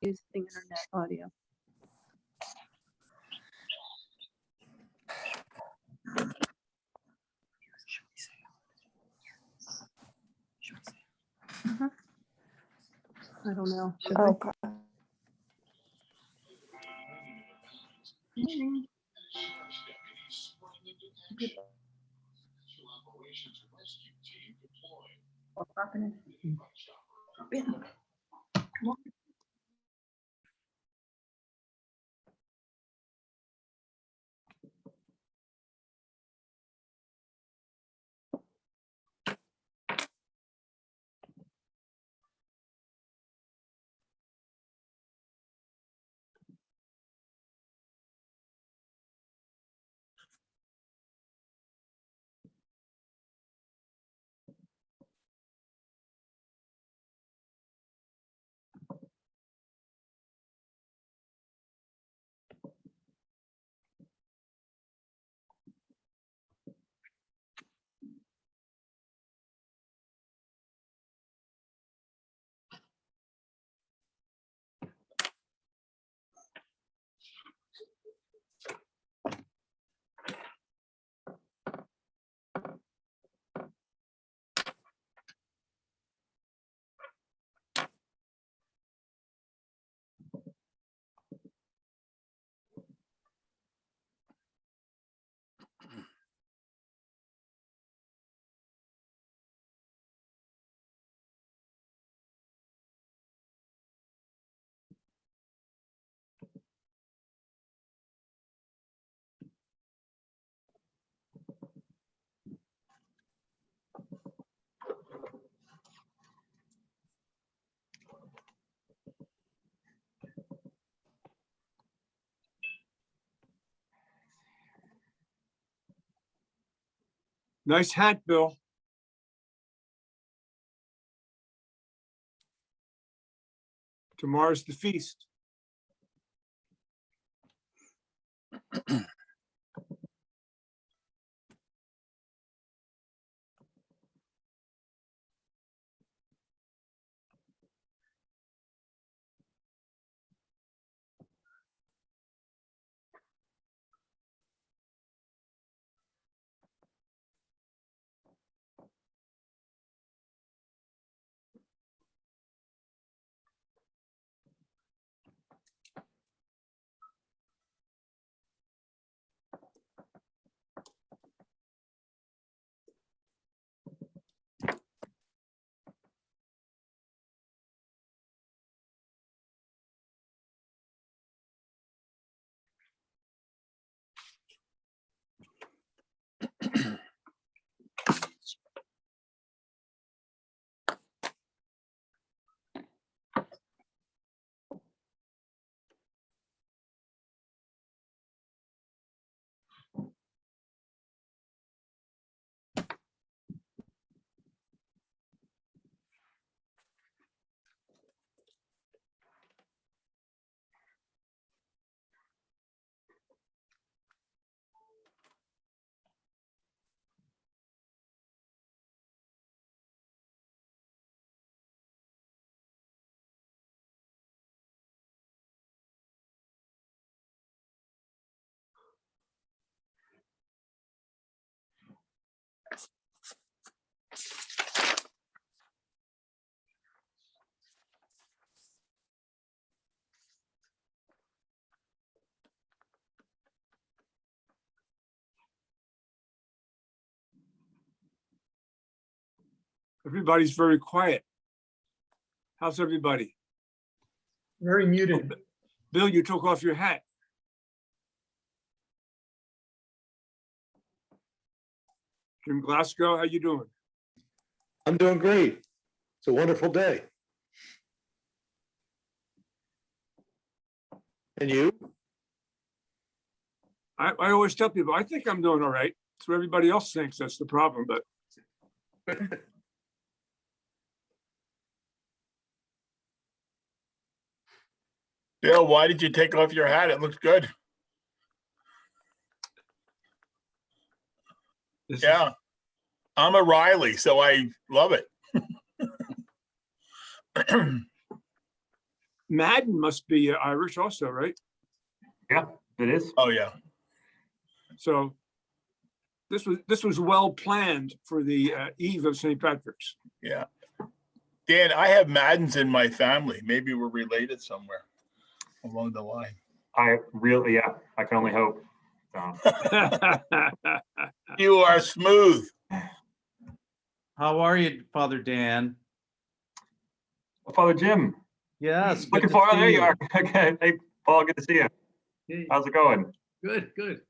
using internet audio. I don't know. Should we? Okay. Nice hat, Bill. Tomorrow's the feast. Everybody's very quiet. How's everybody? Very muted. Bill, you took off your hat. Jim Glasgow, how you doing? I'm doing great. It's a wonderful day. And you? I always tell people, I think I'm doing all right. So everybody else thinks that's the problem, but Bill, why did you take off your hat? It looks good. this- Yeah. I'm a Riley, so I love it. Madden must be Irish also, right? Yeah, it is. Oh, yeah. So this was well planned for the eve of St. Patrick's. Yeah. Dan, I have Maddens in my family. Maybe we're related somewhere along the line. I can only hope. So, You are smooth. How are you, Father Dan? Father Jim, Yes. good looking to forward. see There you are. Okay. Hey, Paul, good to see you. Hey, How's it going? good, good.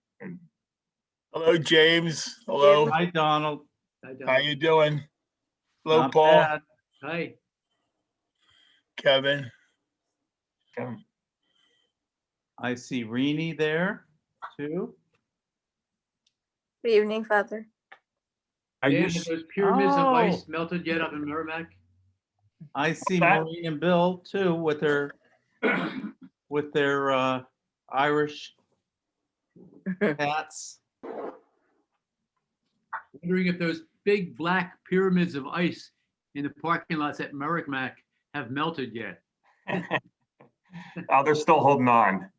Hello, James. Hello. Hi, Donald. Hi, Don. How you doing? Hello, Not Paul, bad. Hi. Kevin. Kevin. I see Rini there too. Good evening, Father. I Dan, guess have those pyramids of Oh. ice melted yet up in Merrimack? I see that? Maureen and Bill too with their Irish hats. Wondering if those big black pyramids of ice in the parking lots at Merrimack have melted yet. Oh, they're still holding on.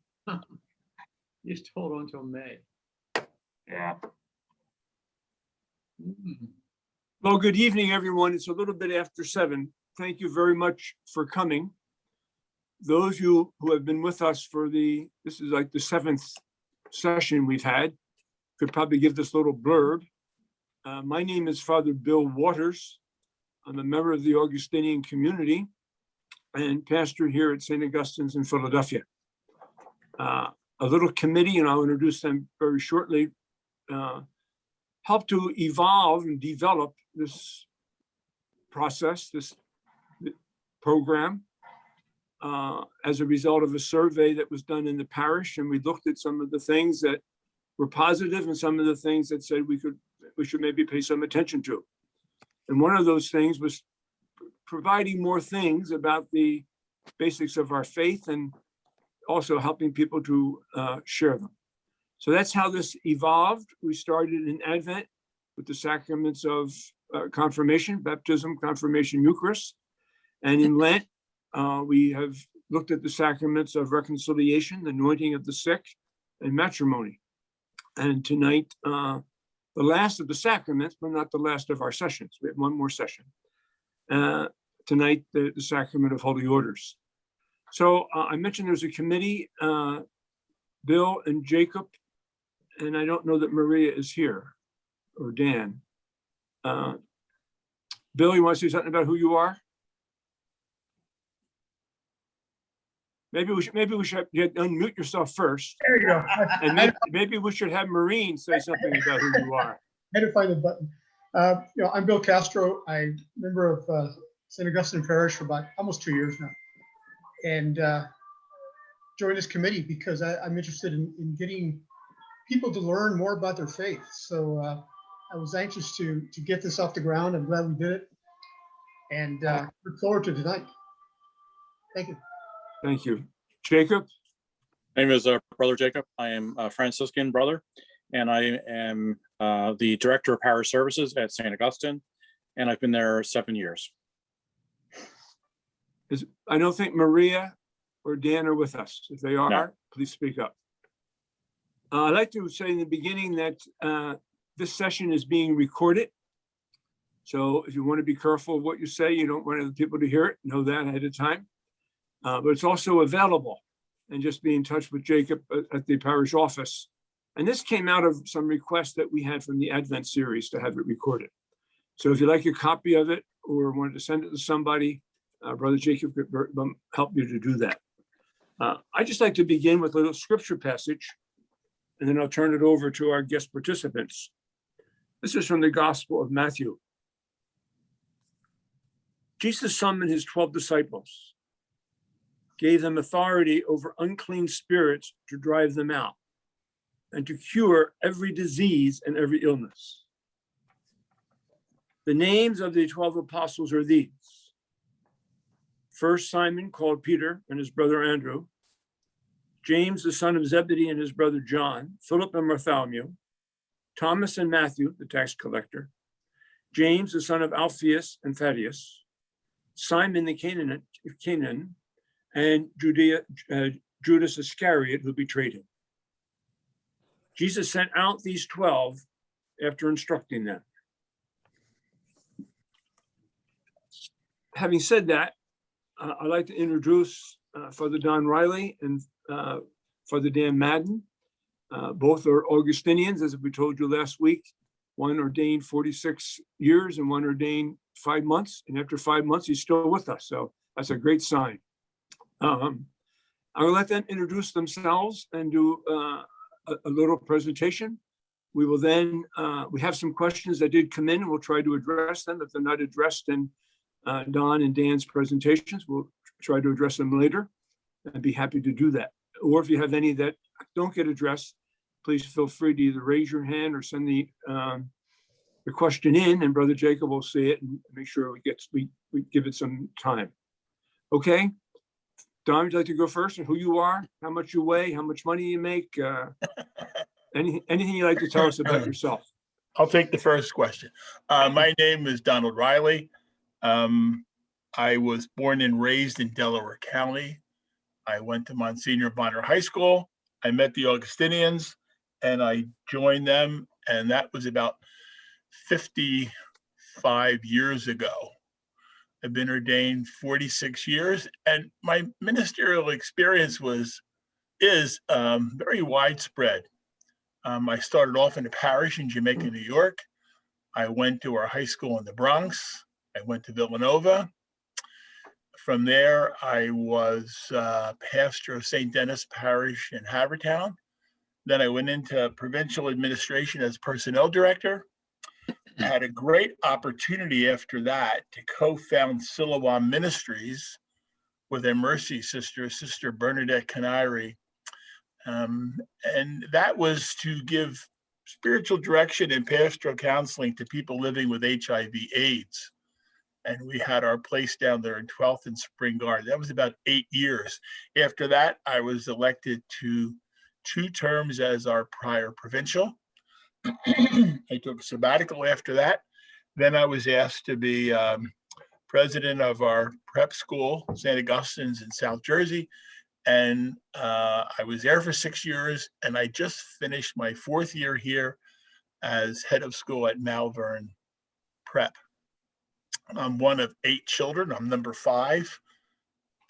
Just hold on till May. Yeah. Mm. Well, good evening, everyone. It's a little bit after 7. Thank you very much for coming. Those of you who have been with us for this is like the 7th session we've had, could probably give this little blurb. My name is Father Bill Waters. I'm a member of the Augustinian community and pastor here at St. Augustine's in Philadelphia. A little committee, and I'll introduce them very shortly, helped to evolve and develop this process, this program, as a result of a survey that was done in the parish. And we looked at some of the things that were positive and some of the things that said we should maybe pay some attention to. And one of those things was providing more things about the basics of our faith and also helping people to share them. So that's how this evolved. We started in Advent with the sacraments of confirmation, baptism, confirmation, Eucharist. And in Lent, we have looked at the sacraments of reconciliation, the anointing of the sick, and matrimony. And tonight, the last of the sacraments, but not the last of our sessions. We have one more session. Tonight, the sacrament of holy orders. So I mentioned there's a committee, Bill and Jacob, and I don't know that Maria is here, or Dan. Bill, you want to say something about who you are? Maybe we should unmute yourself first. There you go. And maybe we should have Maureen say something about who you are. I had to find the button. I'm Bill Castro. I'm a member of St. Augustine Parish for about almost 2 years now. And joined this committee because I'm interested in getting people to learn more about their faith. So I was anxious to get this off the ground. I'm glad we did it. And look forward to tonight. Thank you. Thank you. Jacob? My name is Brother Jacob. I am a Franciscan brother, and I am the Director of Parish Services at St. Augustine, and I've been there 7 years. I don't think Maria or Dan are with us. If they are, No. Please speak up. I'd like to say in the beginning that this session is being recorded. So if you want to be careful of what you say, you don't want other people to hear it, know that ahead of time. But it's also available, and just be in touch with Jacob at the parish office. And this came out of some requests that we had from the Advent series to have it recorded. So if you'd like a copy of it or wanted to send it to somebody, Brother Jacob could help you to do that. I'd just like to begin with a little scripture passage, and then I'll turn it over to our guest participants. This is from the Gospel of Matthew. Jesus summoned his 12 disciples, gave them authority over unclean spirits to drive them out, and to cure every disease and every illness. The names of the 12 apostles are these. First, Simon, called Peter, and his brother Andrew, James, the son of Zebedee, and his brother John, Philip and Bartholomew, Thomas and Matthew, the tax collector, James, the son of Alphaeus and Thaddeus, Simon the Canaan, and Judas Iscariot, who betrayed him. Jesus sent out these 12 after instructing them. Having said that, I'd like to introduce Father Don Riley and Father Dan Madden. Both are Augustinians, as we told you last week. One ordained 46 years and one ordained 5 months. And after 5 months, he's still with us. So that's a great sign. I'll let them introduce themselves and do a little presentation. We will then, we have some questions that did come in and we'll try to address them. If they're not addressed in Don and Dan's presentations, we'll try to address them later. I'd be happy to do that. Or if you have any that don't get addressed, please feel free to either raise your hand or send the question in, and Brother Jacob will see it and make sure we give it some time. Okay, Don, would you like to go first, and who you are, how much you weigh, how much money you make, anything you'd like to tell us about yourself? I'll take the first question. My name is Donald Riley. I was born and raised in Delaware County. I went to Monsignor Bonner High School. I met the Augustinians and I joined them, and that was about 55 years ago. I've been ordained 46 years, and my ministerial experience is very widespread. I started off in a parish in Jamaica, New York. I went to our high school in the Bronx. I went to Villanova. From there, I was pastor of St. Denis Parish in Havertown. Then I went into provincial administration as personnel director. I had a great opportunity after that to co-found Siloam Ministries with their mercy sister, Sister Bernadette Canary. And that was to give spiritual direction and pastoral counseling to people living with HIV/AIDS. And we had our place down there in 12th and Spring Garden. That was about 8 years. After that, I was elected to 2 terms as our prior provincial. I took a sabbatical after that. Then I was asked to be president of our prep school, St. Augustine's in South Jersey. And I was there for 6 years, and I just finished my 4th year here as head of school at Malvern Prep. I'm one of 8 children. I'm number 5,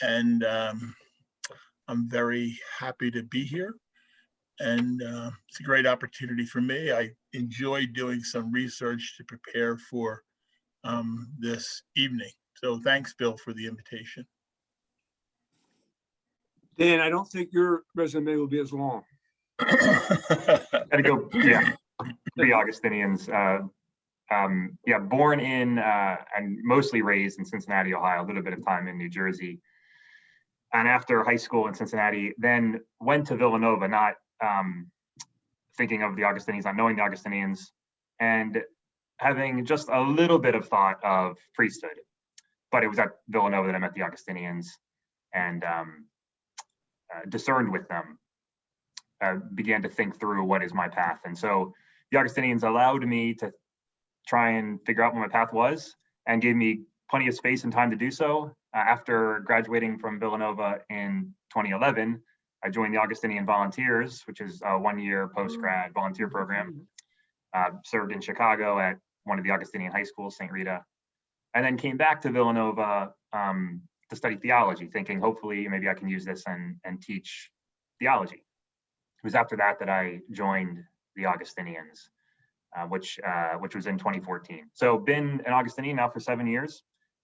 and I'm very happy to be here. And it's a great opportunity for me. I enjoy doing some research to prepare for this evening. So thanks, Bill, for the invitation. Dan, I don't think your resume will be as long. Gotta go, yeah, 3 Augustinians. Yeah, born in and mostly raised in Cincinnati, Ohio, a little bit of time in New Jersey. And after high school in Cincinnati, then went to Villanova, not thinking of the Augustinians, not knowing the Augustinians, and having just a little bit of thought of priesthood. But it was at Villanova that I met the Augustinians and discerned with them, began to think through what is my path. And so the Augustinians allowed me to try and figure out what my path was and gave me plenty of space and time to do so. After graduating from Villanova in 2011, I joined the Augustinian Volunteers, which is a 1-year post-grad volunteer program. Served in Chicago at one of the Augustinian high schools, St. Rita, and then came back to Villanova to study theology, thinking hopefully maybe I can use this and teach theology. It was after that that I joined the Augustinians, which was in 2014. So been an Augustinian now for 7 years.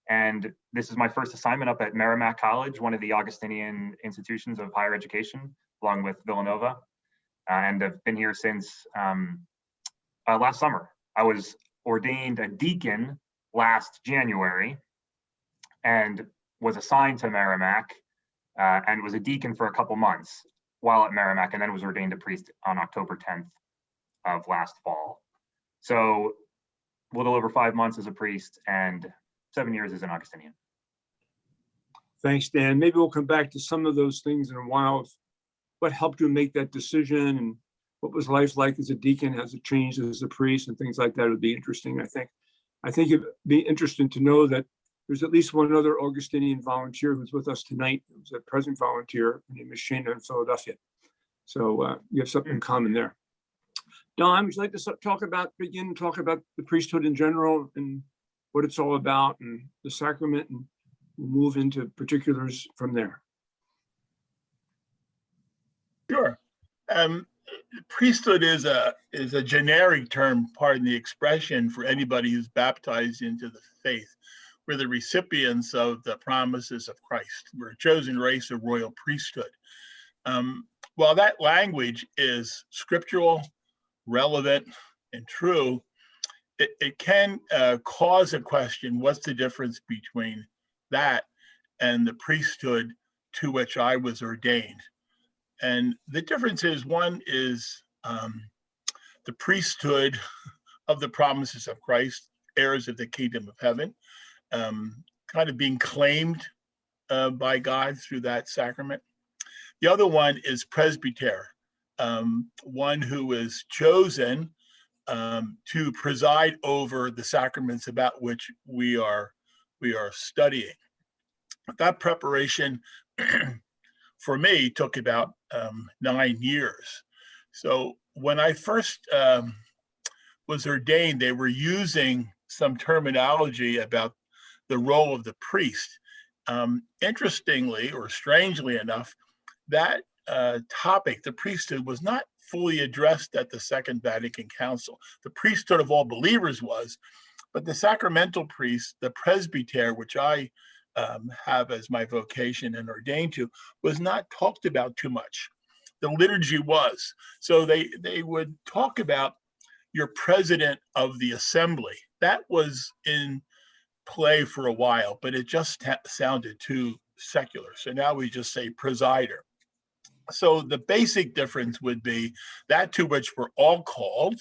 And this is my first assignment up at Merrimack College, one of the Augustinian institutions of higher education, along with Villanova. And I've been here since last summer. I was ordained a deacon last January and was assigned to Merrimack and was a deacon for a couple months while at Merrimack, and then was ordained a priest on October 10th of last fall. So a little over 5 months as a priest and 7 years as an Augustinian. Thanks, Dan. Maybe we'll come back to some of those things in a while. What helped you make that decision, and what was life like as a deacon? Has it changed as a priest, and things like that would be interesting, I think. I think it'd be interesting to know that there's at least one other Augustinian volunteer who's with us tonight. Who's a present volunteer. Her name is Shana in Philadelphia. So you have something in common there. Don, would you like to begin to talk about the priesthood in general and what it's all about and the sacrament, and we'll move into particulars from there. Sure. Priesthood is a generic term, pardon the expression, for anybody who's baptized into the faith. We're the recipients of the promises of Christ. We're a chosen race, a royal priesthood. While that language is scriptural, relevant, and true, it can cause a question: what's the difference between that and the priesthood to which I was ordained? And the difference is, one is the priesthood of the promises of Christ, heirs of the kingdom of heaven, kind of being claimed by God through that sacrament. The other one is presbyter, one who is chosen to preside over the sacraments about which we are studying. That preparation for me took about 9 years. So when I first was ordained, they were using some terminology about the role of the priest. Interestingly, or strangely enough, that topic, the priesthood, was not fully addressed at the Second Vatican Council. The priesthood of all believers was, but the sacramental priest, the presbyter, which I have as my vocation and ordained to, was not talked about too much. The liturgy was. So they would talk about your president of the assembly. That was in play for a while, but it just sounded too secular. So now we just say presider. So the basic difference would be that to which we're all called,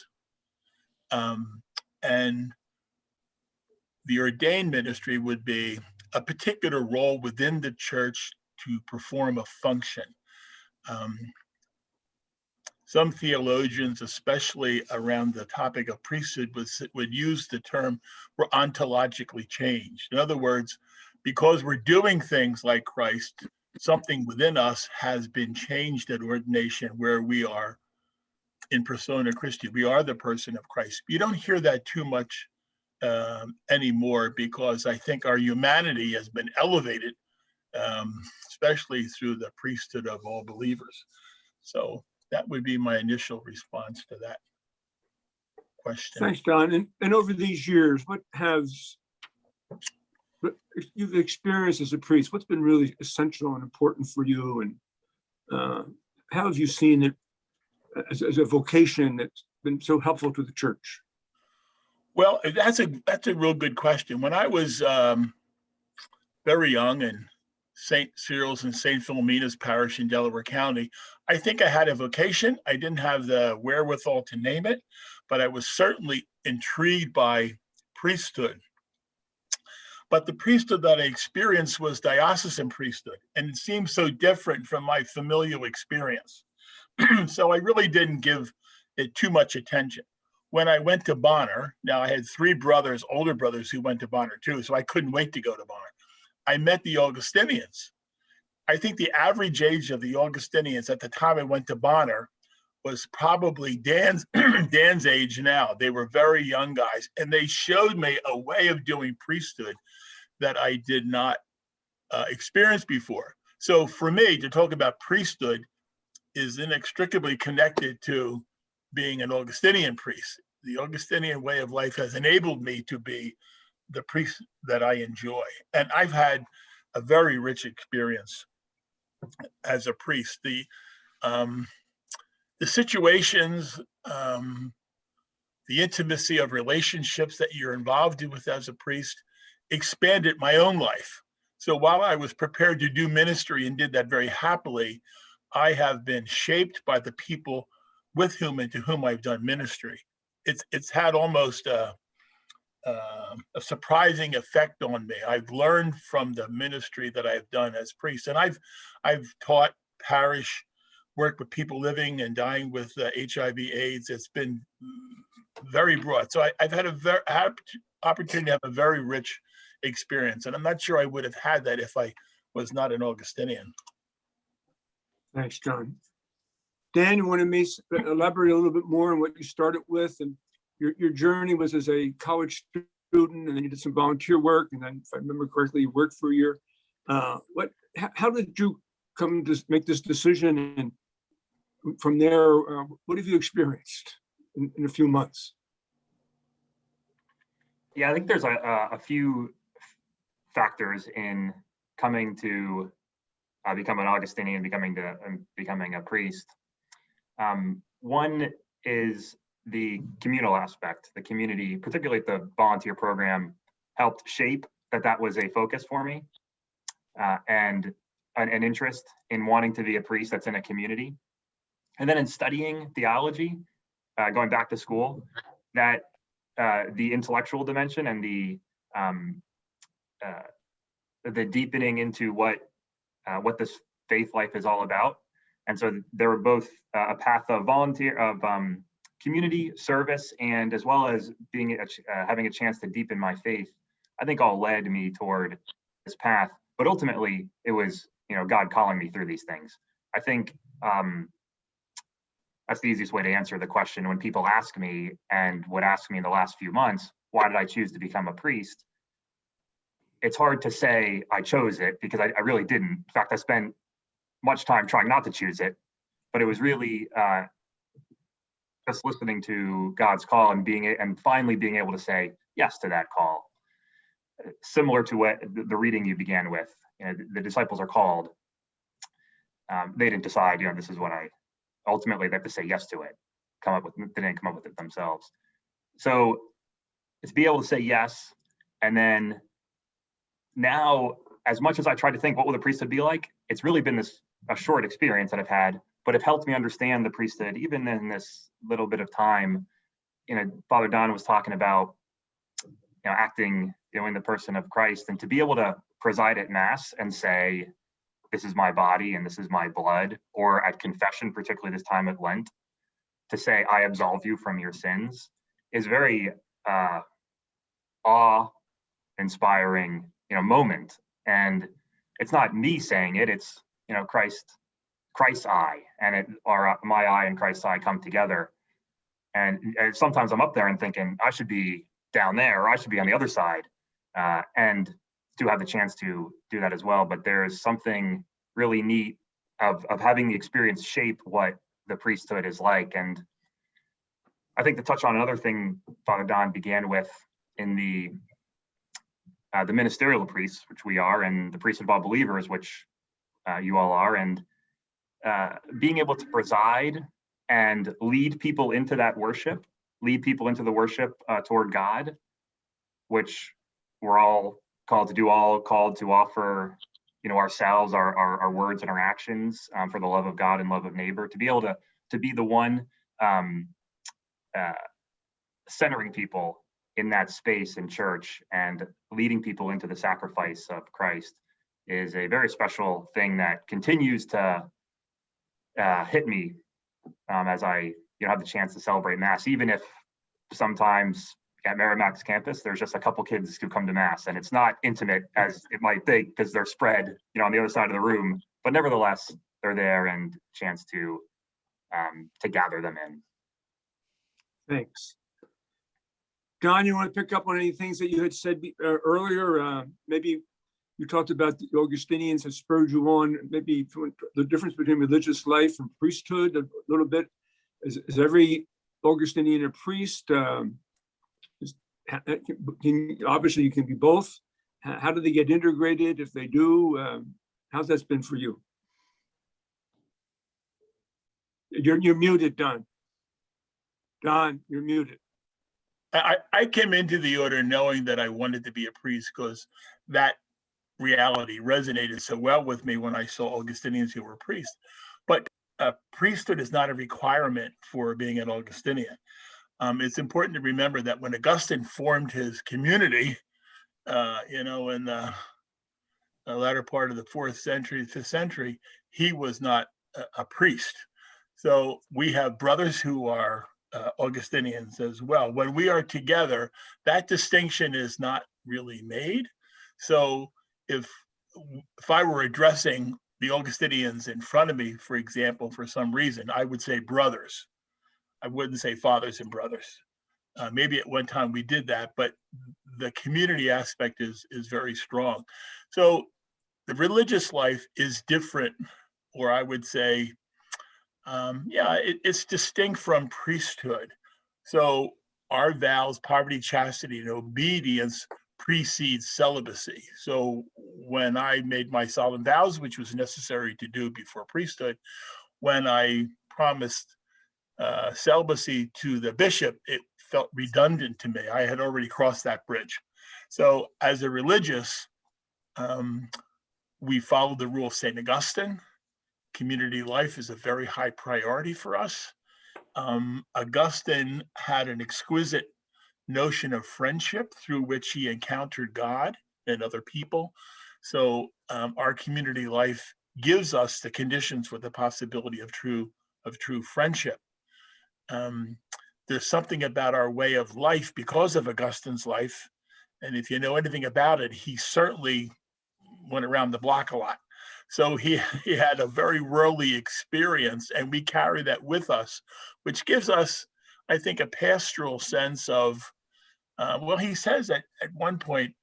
and the ordained ministry would be a particular role within the church to perform a function. Some theologians, especially around the topic of priesthood, would use the term "we're ontologically changed." In other words, because we're doing things like Christ, something within us has been changed at ordination, where we are in persona Christi. We are the person of Christ. You don't hear that too much anymore, because I think our humanity has been elevated, especially through the priesthood of all believers. So that would be my initial response to that question. Thanks, Don. And over these years, what you've experienced as a priest, what's been really essential and important for you, and how have you seen it as a vocation that's been so helpful to the church? Well, that's a real good question. When I was very young in St. Cyril's and St. Philomena's parish in Delaware County, I think I had a vocation. I didn't have the wherewithal to name it, but I was certainly intrigued by priesthood. But the priesthood that I experienced was diocesan priesthood, and it seemed so different from my familial experience. So I really didn't give it too much attention. When I went to Bonner, now I had 3 brothers, older brothers, who went to Bonner too, so I couldn't wait to go to Bonner. I met the Augustinians. I think the average age of the Augustinians at the time I went to Bonner was probably Dan's age now. They were very young guys, and they showed me a way of doing priesthood that I did not experience before. So for me, to talk about priesthood is inextricably connected to being an Augustinian priest. The Augustinian way of life has enabled me to be the priest that I enjoy. And I've had a very rich experience as a priest. The situations, the intimacy of relationships that you're involved with as a priest expanded my own life. So while I was prepared to do ministry and did that very happily, I have been shaped by the people with whom and to whom I've done ministry. It's had almost a surprising effect on me. I've learned from the ministry that I've done as priest, and I've taught parish, worked with people living and dying with HIV/AIDS. It's been very broad. So I've had a very opportunity to have a very rich experience. And I'm not sure I would have had that if I was not an Augustinian. Thanks, John. Dan, you want to elaborate a little bit more on what you started with? And your journey was as a college student, and then you did some volunteer work, and then, if I remember correctly, you worked for a year. How did you come to make this decision? And from there, what have you experienced in a few months? Yeah, I think there's a few factors in coming to become an Augustinian, becoming a priest. One is the communal aspect. The community, particularly the volunteer program, helped shape that was a focus for me, and an interest in wanting to be a priest that's in a community. And then in studying theology, going back to school, that the intellectual dimension and the deepening into what this faith life is all about. And so there were both a path of community service, and as well as having a chance to deepen my faith, I think all led me toward this path. But ultimately, it was God calling me through these things. I think that's the easiest way to answer the question. When people ask me, and would ask me in the last few months, why did I choose to become a priest? It's hard to say I chose it, because I really didn't. In fact, I spent much time trying not to choose it, but it was really just listening to God's call and finally being able to say yes to that call. Similar to what the reading you began with, the disciples are called. They didn't decide, this is what ultimately they have to say yes to it. They didn't come up with it themselves. So it's be able to say yes, and then now, as much as I try to think what will the priesthood be like, it's really been a short experience that I've had, but it helped me understand the priesthood even in this little bit of time. Father Don was talking about acting in the person of Christ, and to be able to preside at Mass and say, this is my body and this is my blood, or at confession, particularly this time at Lent, to say, I absolve you from your sins, is very awe-inspiring moment. And it's not me saying it, it's Christ's eye, and my eye and Christ's eye come together. And sometimes I'm up there and thinking I should be down there, or I should be on the other side, and to have the chance to do that as well. But there is something really neat of having the experience shape what the priesthood is like. And I think to touch on another thing Father Don began with in the ministerial priests, which we are, and the priesthood of all believers, which you all are, and being able to preside and lead people into that worship, lead people into the worship toward God, which we're all called to do, all called to offer, ourselves, our words and our actions for the love of God and love of neighbor, to be able to be the one centering people in that space in church and leading people into the sacrifice of Christ is a very special thing that continues to hit me as I have the chance to celebrate Mass, even if sometimes at Merrimack's campus there's just a couple kids who come to Mass and it's not intimate as it might think because they're spread on the other side of the room, but nevertheless they're there and chance to gather them in. Thanks. Don, you want to pick up on any things that you had said earlier? Maybe you talked about the Augustinians have spurred you on, maybe the difference between religious life and priesthood a little bit. Is every Augustinian a priest? Obviously, you can be both. How do they get integrated if they do? How's that been for you? You're muted, Don. Don, you're muted. I came into the order knowing that I wanted to be a priest because that reality resonated so well with me when I saw Augustinians who were priests. But priesthood is not a requirement for being an Augustinian. It's important to remember that when Augustine formed his community, in the latter part of the 4th century, 5th century, he was not a priest. So we have brothers who are Augustinians as well. When we are together, that distinction is not really made. So if I were addressing the Augustinians in front of me, for example, for some reason, I would say brothers. I wouldn't say fathers and brothers. Maybe at one time we did that, but the community aspect is very strong. So the religious life is different, or I would say, it's distinct from priesthood. So our vows, poverty, chastity, and obedience precedes celibacy. So when I made my solemn vows, which was necessary to do before priesthood, when I promised celibacy to the bishop, it felt redundant to me. I had already crossed that bridge. So as a religious, we followed the rule of St. Augustine. Community life is a very high priority for us. Augustine had an exquisite notion of friendship through which he encountered God and other people. So our community life gives us the conditions for the possibility of true friendship. There's something about our way of life because of Augustine's life. And if you know anything about it, he certainly went around the block a lot. So he had a very worldly experience, and we carry that with us, which gives us, I think, a pastoral sense of, he says that at one point,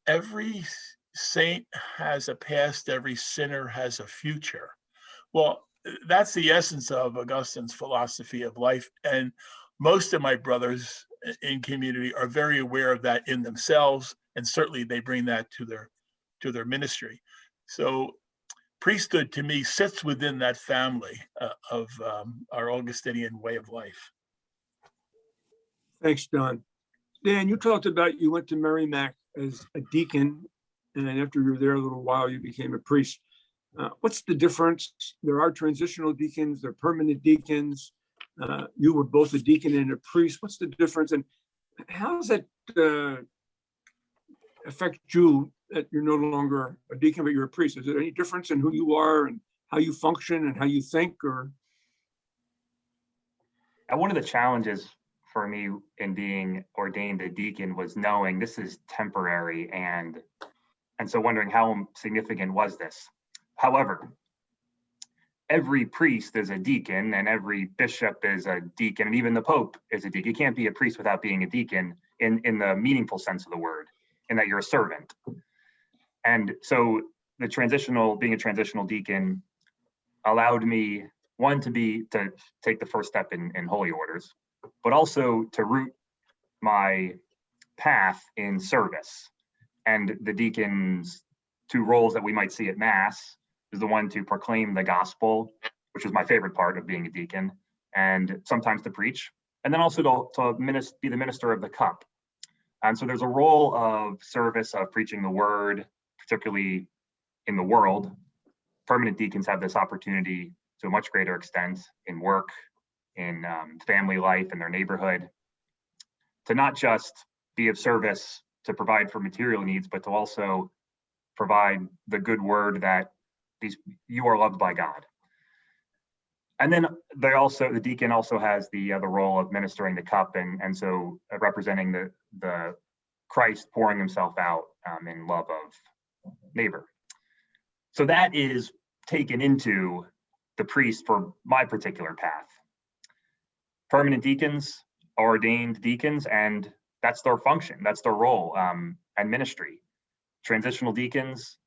every saint has a past, every sinner has a future. Well, that's the essence of Augustine's philosophy of life. And most of my brothers in community are very aware of that in themselves. And certainly they bring that to their ministry. So priesthood to me sits within that family of our Augustinian way of life. Thanks, Don. Dan, you talked about you went to Merrimack as a deacon, and then after you were there a little while, you became a priest. What's the difference? There are transitional deacons, there are permanent deacons. You were both a deacon and a priest. What's the difference? And how does that affect you that you're no longer a deacon, but you're a priest? Is there any difference in who you are and how you function and how you think? Or And one of the challenges for me in being ordained a deacon was knowing this is temporary, and so wondering how significant was this. However, every priest is a deacon and every bishop is a deacon, and even the Pope is a deacon. You can't be a priest without being a deacon in the meaningful sense of the word, in that you're a servant. And so being a transitional deacon allowed me, one, to take the first step in holy orders, but also to root my path in service. And the deacon's two roles that we might see at Mass is the one to proclaim the gospel, which is my favorite part of being a deacon, and sometimes to preach, and then also to be the minister of the cup. And so there's a role of service, of preaching the word, particularly in the world. Permanent deacons have this opportunity to a much greater extent in work, in family life, in their neighborhood, to not just be of service to provide for material needs, but to also provide the good word that you are loved by God. And then the deacon also has the role of ministering the cup, and so representing the Christ pouring himself out in love of neighbor. So that is taken into the priest for my particular path. Permanent deacons are ordained deacons, and that's their function, that's their role and ministry. Transitional deacons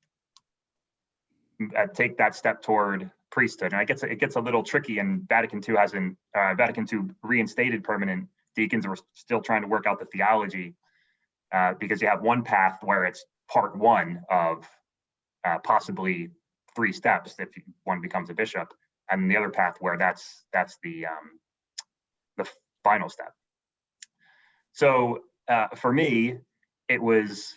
take that step toward priesthood, and it gets a little tricky. And Vatican II reinstated permanent deacons. We're still trying to work out the theology because you have one path where it's part one of possibly 3 steps if one becomes a bishop, and the other path where that's the final step. So for me, it was,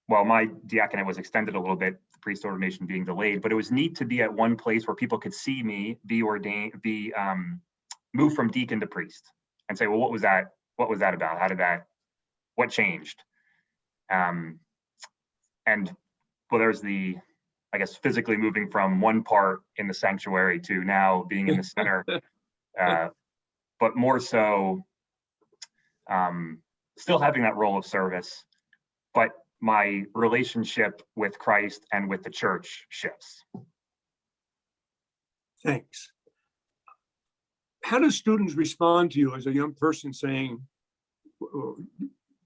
my diaconate was extended a little bit, priest ordination being delayed, but it was neat to be at one place where people could see me be ordained, move from deacon to priest, and say, well, what was that about? What changed? And there's physically moving from one part in the sanctuary to now being in the center, but more so still having that role of service, but my relationship with Christ and with the church shifts. Thanks. How do students respond to you as a young person saying,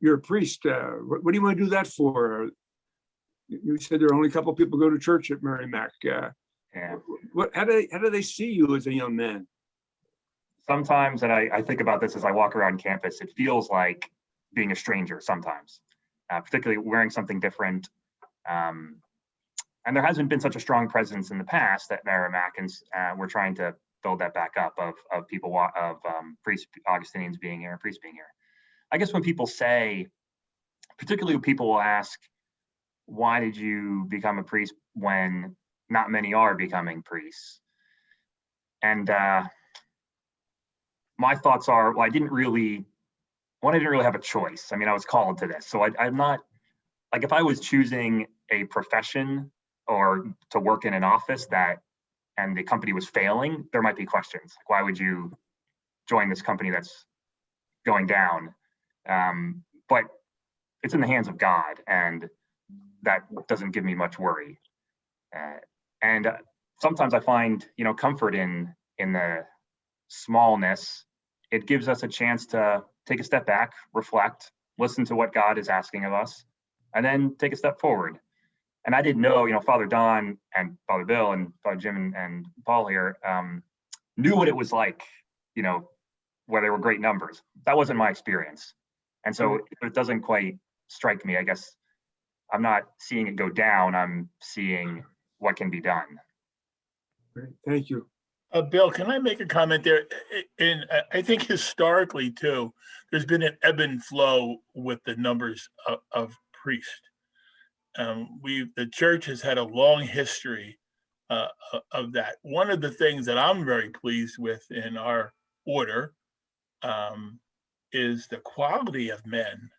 you're a priest, what do you want to do that for? You said there are only a couple of people go to church at Merrimack. Yeah. How do they see you as a young man? Sometimes, and I think about this as I walk around campus, it feels like being a stranger sometimes, particularly wearing something different. And there hasn't been such a strong presence in the past at Merrimack, and we're trying to build that back up of people, priest Augustinians being here, priests being here. I guess when people say, particularly when people will ask, why did you become a priest when not many are becoming priests? And my thoughts are, well, I didn't really have a choice. I mean, I was called to this. So I'm not, like, if I was choosing a profession or to work in an office and the company was failing, there might be questions. Like, why would you join this company that's going down? But it's in the hands of God, and that doesn't give me much worry. And sometimes I find, comfort in the smallness. It gives us a chance to take a step back, reflect, listen to what God is asking of us, and then take a step forward. And I didn't know, Father Don and Father Bill and Father Jim and Paul here knew what it was like, where there were great numbers. That wasn't my experience. And so it doesn't quite strike me. I guess I'm not seeing it go down. I'm seeing what can be done. Great. Thank you. Bill, can I make a comment there? I think historically too, there's been an ebb and flow with the numbers of priests. The church has had a long history of that. One of the things that I'm very pleased with in our order is the quality of men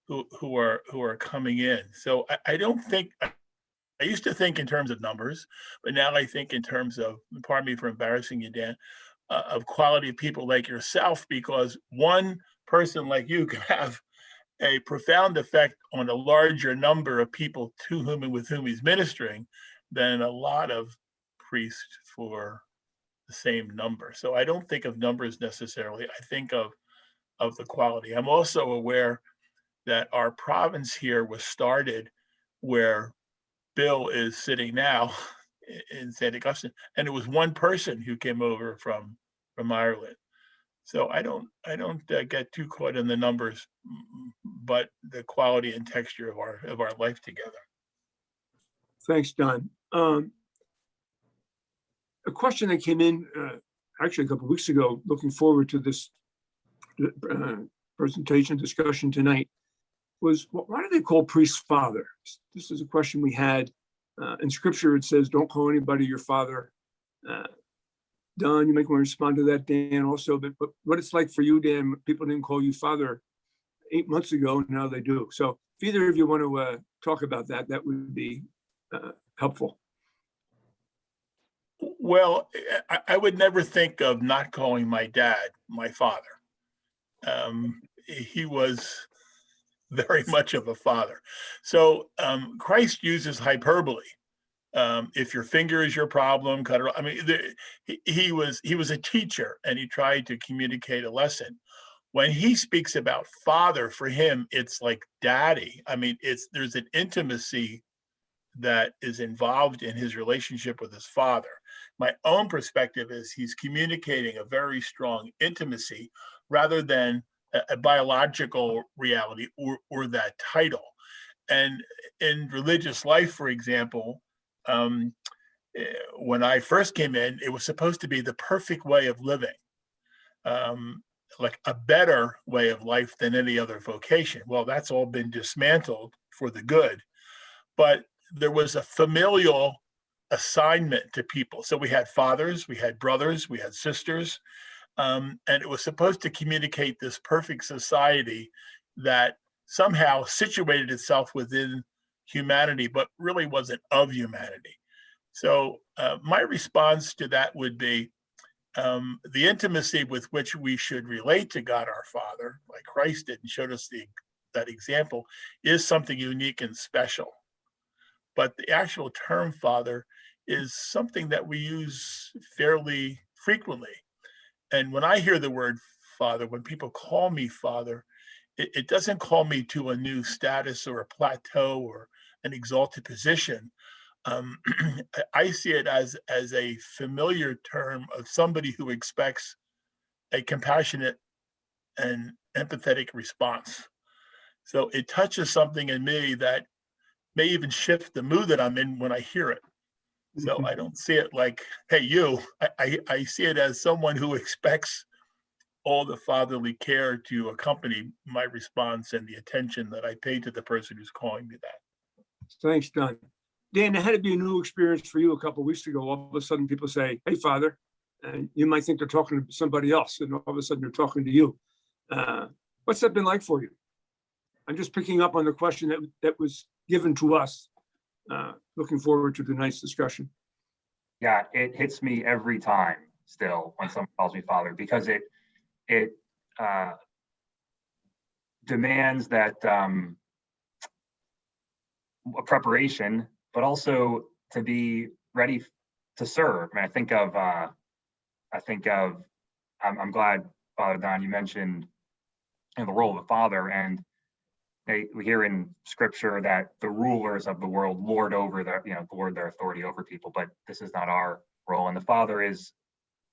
who are coming in. So I don't think, I used to think in terms of numbers, but now I think in terms of, pardon me for embarrassing you, Dan, of quality of people like yourself, because one person like you can have a profound effect on a larger number of people to whom and with whom he's ministering than a lot of priests for the same number. So I don't think of numbers necessarily. I think of the quality. I'm also aware that our province here was started where Bill is sitting now in St. Augustine, and it was one person who came over from Ireland. So I don't get too caught in the numbers, but the quality and texture of our life together. Thanks, Don. A question that came in actually a couple of weeks ago, looking forward to this presentation discussion tonight, was why do they call priests father? This is a question we had. In scripture, it says, don't call anybody your father. Don, you might want to respond to that, Dan, also, but what it's like for you, Dan, people didn't call you father 8 months ago, and now they do. So if either of you want to talk about that, that would be helpful. Well, I would never think of not calling my dad my father. He was very much of a father. So Christ uses hyperbole. If your finger is your problem, cut it off. I mean, he was a teacher, and he tried to communicate a lesson. When he speaks about father, for him, it's like daddy. I mean, there's an intimacy that is involved in his relationship with his father. My own perspective is he's communicating a very strong intimacy rather than a biological reality or that title. And in religious life, for example, when I first came in, it was supposed to be the perfect way of living, like a better way of life than any other vocation. Well, that's all been dismantled for the good, but there was a familial assignment to people. So we had fathers, we had brothers, we had sisters, and it was supposed to communicate this perfect society that somehow situated itself within humanity, but really wasn't of humanity. So my response to that would be the intimacy with which we should relate to God our Father, like Christ did and showed us the that example, is something unique and special. But the actual term father is something that we use fairly frequently. And when I hear the word father, when people call me father, it doesn't call me to a new status or a plateau or an exalted position. I see it as a familiar term of somebody who expects a compassionate and empathetic response. So it touches something in me that may even shift the mood that I'm in when I hear it. So I don't see it like, hey, you. I see it as someone who expects all the fatherly care to accompany my response and the attention that I pay to the person who's calling me that. Thanks, Don. Dan, it had to be a new experience for you a couple of weeks ago. All of a sudden, people say, "Hey, Father," and you might think they're talking to somebody else, and all of a sudden they're talking to you. What's that been like for you? I'm just picking up on the question that was given to us. Looking forward to tonight's discussion. Yeah, it hits me every time still when someone calls me father, because it demands that preparation, but also to be ready to serve. And I'm glad, Father Don, you mentioned the role of a father, and we hear in scripture that the rulers of the world lord over lord their authority over people, but this is not our role. And the father is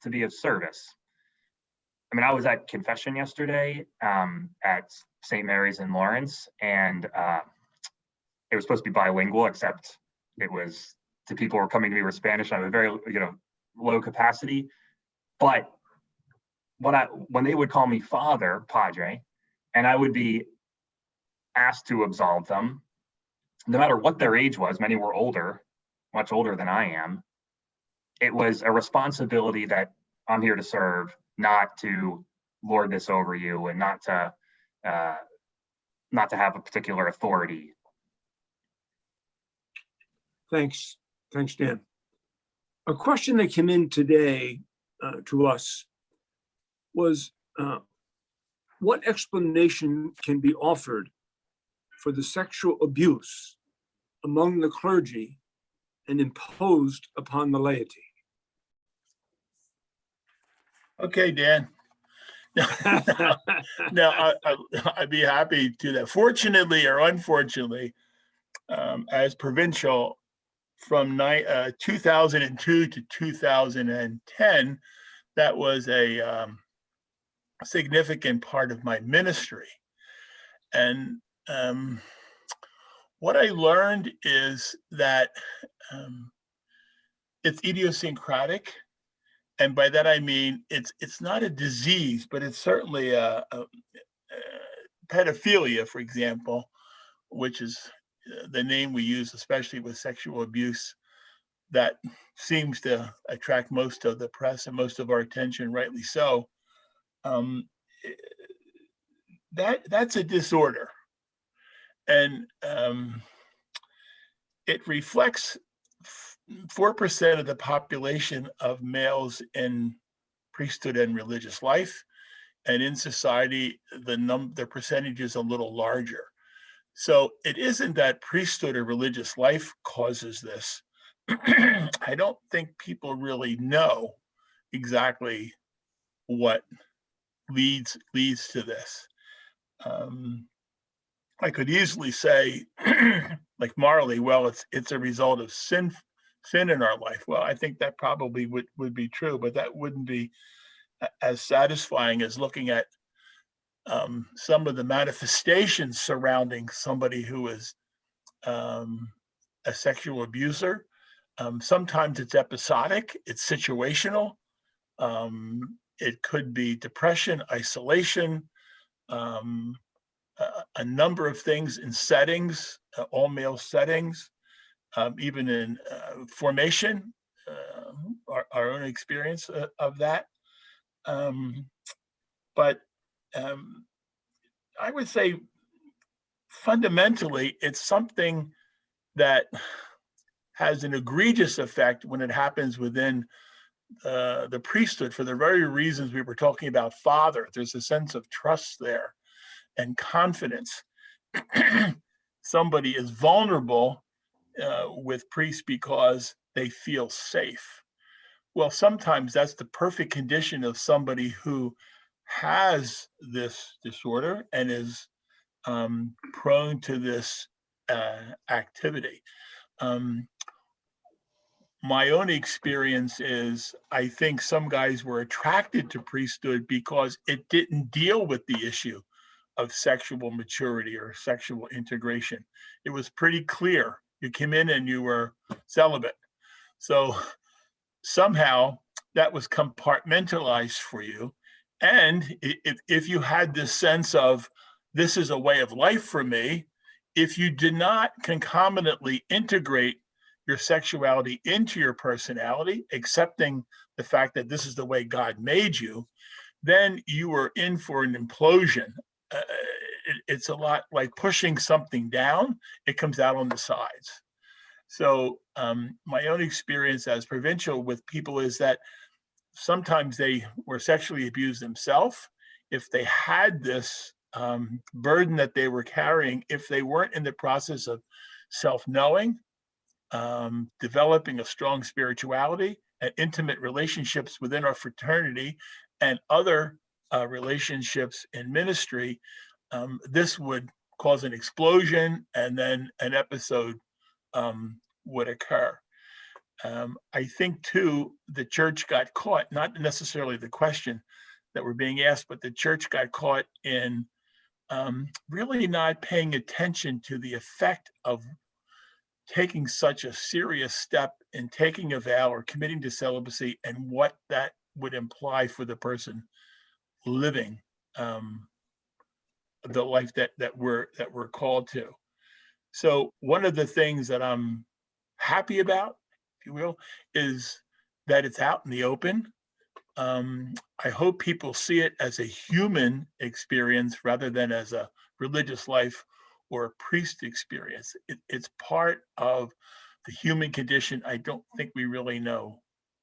to be of service. I mean, I was at confession yesterday at St. Mary's in Lawrence, and it was supposed to be bilingual, except it was to people who were coming to me were Spanish. I have a very low capacity, but when they would call me father, padre, and I would be asked to absolve them, no matter what their age was, many were older, much older than I am. It was a responsibility that I'm here to serve, not to lord this over you, and not to have a particular authority. Thanks, Dan. A question that came in today to us was, what explanation can be offered for the sexual abuse among the clergy and imposed upon the laity? Okay, Dan. No, I'd be happy to do that. Fortunately or unfortunately, as provincial, from 2002 to 2010, that was a significant part of my ministry. And what I learned is that it's idiosyncratic. And by that I mean it's not a disease, but it's certainly a pedophilia, for example, which is the name we use, especially with sexual abuse, that seems to attract most of the press and most of our attention, rightly so. That's a disorder, and it reflects 4% of the population of males in priesthood and religious life, and in society, the percentage is a little larger. So it isn't that priesthood or religious life causes this. I don't think people really know exactly what leads to this. I could easily say, like Marley, well, it's a result of sin in our life. Well, I think that probably would be true, but that wouldn't be as satisfying as looking at some of the manifestations surrounding somebody who is a sexual abuser. Sometimes it's episodic, it's situational. It could be depression, isolation, a number of things in settings, all male settings, even in formation, our own experience of that. But I would say fundamentally, it's something that has an egregious effect when it happens within the priesthood, for the very reasons we were talking about father. There's a sense of trust there and confidence. somebody is vulnerable with priests because they feel safe. Well, sometimes that's the perfect condition of somebody who has this disorder and is prone to this activity. My own experience is I think some guys were attracted to priesthood because it didn't deal with the issue of sexual maturity or sexual integration. It was pretty clear. You came in and you were celibate. So somehow that was compartmentalized for you. And if you had this sense of this is a way of life for me, if you did not concomitantly integrate your sexuality into your personality, accepting the fact that this is the way God made you, then you were in for an implosion. It's a lot like pushing something down, it comes out on the sides. So my own experience as provincial with people is that sometimes they were sexually abused themselves. If they had this burden that they were carrying, if they weren't in the process of self-knowing, developing a strong spirituality and intimate relationships within our fraternity and other relationships in ministry, this would cause an explosion and then an episode would occur. I think too, the church got caught, not necessarily the question that we're being asked, but the church got caught in really not paying attention to the effect of taking such a serious step in taking a vow or committing to celibacy and what that would imply for the person living the life that we're called to. So one of the things that I'm happy about, if you will, is that it's out in the open. I hope people see it as a human experience rather than as a religious life or a priest experience. It's part of the human condition. I don't think we really know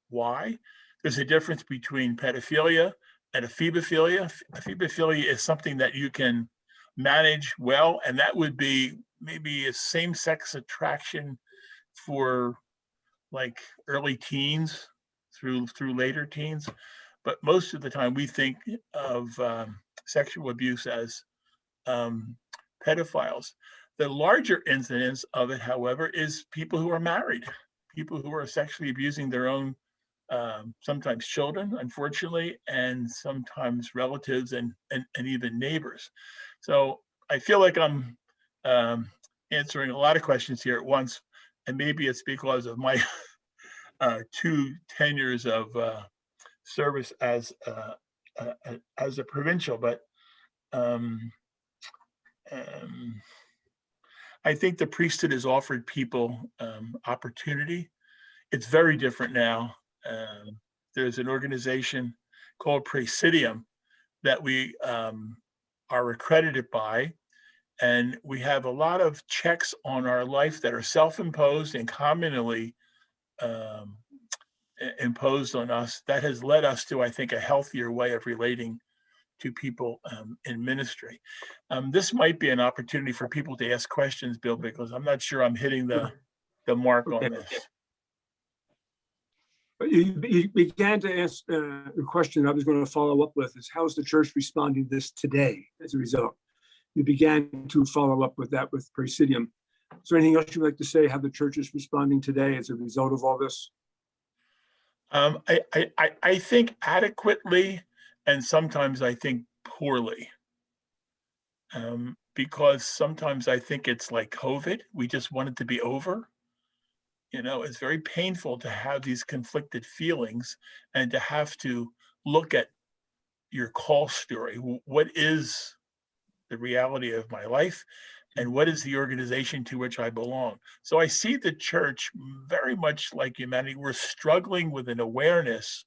why. There's a difference between pedophilia and ephebophilia. Ephebophilia is something that you can manage well, and that would be maybe a same-sex attraction for like early teens through later teens. But most of the time we think of sexual abuse as pedophiles. The larger incidence of it, however, is people who are married, people who are sexually abusing their own, sometimes children, unfortunately, and sometimes relatives and even neighbors. So I feel like I'm answering a lot of questions here at once, and maybe it's because of my 2 tenures of service as a provincial, but I think the priesthood has offered people opportunity. It's very different now. There's an organization called Praesidium that we are accredited by, and we have a lot of checks on our life that are self-imposed and commonly imposed on us. That has led us to, I think, a healthier way of relating to people in ministry. This might be an opportunity for people to ask questions, Bill, because I'm not sure I'm hitting the mark on this. You began to ask the question I was going to follow up with is how's the church responding to this today as a result? You began to follow up with that with Praesidium. Is there anything else you'd like to say how the church is responding today as a result of all this? I think adequately, and sometimes I think poorly. Because sometimes I think it's like COVID, we just want it to be over. You know, it's very painful to have these conflicted feelings and to have to look at your call story. What is the reality of my life? And what is the organization to which I belong? So I see the church very much like humanity. We're struggling with an awareness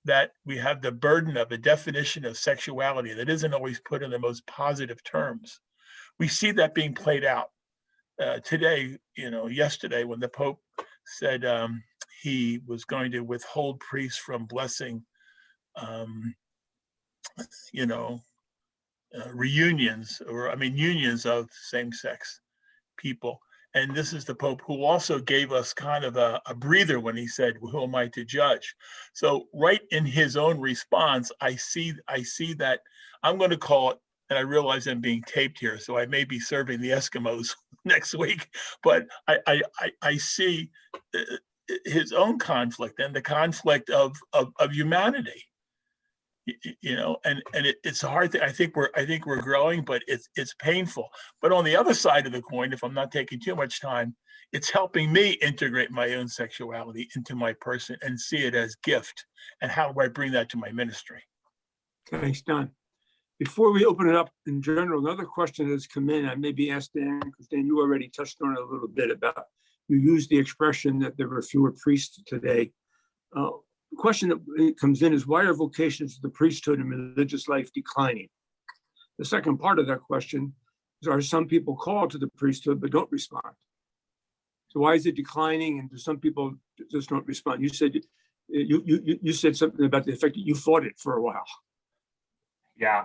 that we have the burden of a definition of sexuality that isn't always put in the most positive terms. We see that being played out today, yesterday when the Pope said he was going to withhold priests from blessing, reunions, or I mean unions of same-sex people. And this is the Pope who also gave us kind of a breather when he said, "Who am I to judge?" So right in his own response, I see that I'm going to call it, and I realize I'm being taped here, so I may be serving the Eskimos next week. But I see his own conflict and the conflict of humanity. You know, and it's a hard thing. I think we're growing, but it's painful. But on the other side of the coin, if I'm not taking too much time, it's helping me integrate my own sexuality into my person and see it as gift. And how do I bring that to my ministry? Thanks, Don. Before we open it up in general, another question has come in. I maybe asked Dan, because Dan, you already touched on it a little bit about, you used the expression that there were fewer priests today. The question that comes in is, why are vocations to the priesthood and religious life declining? The second part of that question is, are some people called to the priesthood but don't respond? So why is it declining, and do some people just don't respond? You said you said something about the effect that you fought it for a while. Yeah,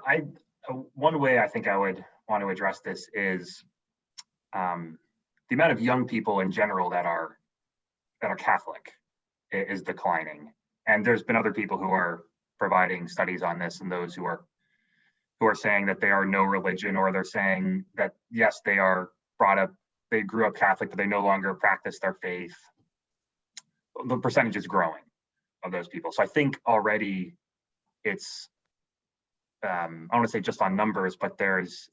one way I think I would want to address this is the amount of young people in general that are Catholic is declining. And there's been other people who are providing studies on this, and those who are saying that they are no religion, or they're saying that, yes, they are they grew up Catholic, but they no longer practice their faith. The percentage is growing of those people. So I think already it's, I don't want to say just on numbers, but there's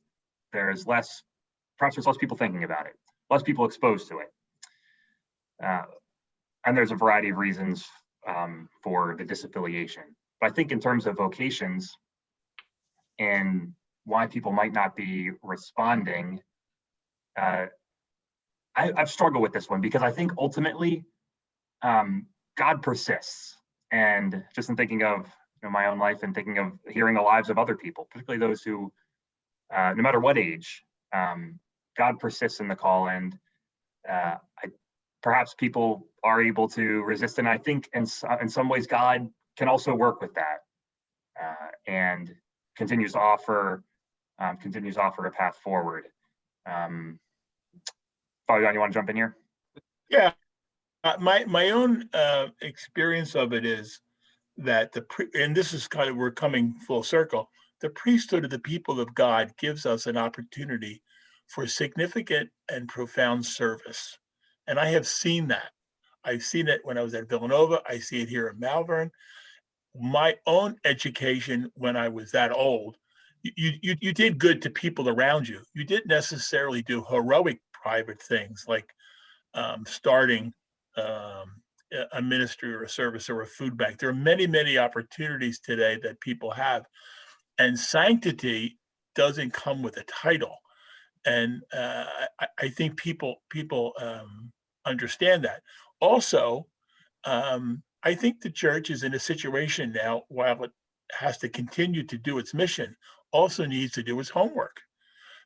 less, perhaps there's less people thinking about it, less people exposed to it. And there's a variety of reasons for the disaffiliation. But I think in terms of vocations and why people might not be responding, I've struggled with this one, because I think ultimately God persists. And just in thinking of my own life and thinking of hearing the lives of other people, particularly those who, no matter what age, God persists in the call. And perhaps people are able to resist. And I think in some ways, God can also work with that and continues to offer a path forward. Father John, you want to jump in here? Yeah, my own experience of it is that and this is kind of, we're coming full circle. The priesthood of the people of God gives us an opportunity for significant and profound service. And I have seen that. I've seen it when I was at Villanova. I see it here at Malvern. My own education, when I was that old, you did good to people around you. You didn't necessarily do heroic private things like starting a ministry or a service or a food bank. There are many, many opportunities today that people have. And sanctity doesn't come with a title. And I think people understand that. Also, I think the church is in a situation now, while it has to continue to do its mission, also needs to do its homework.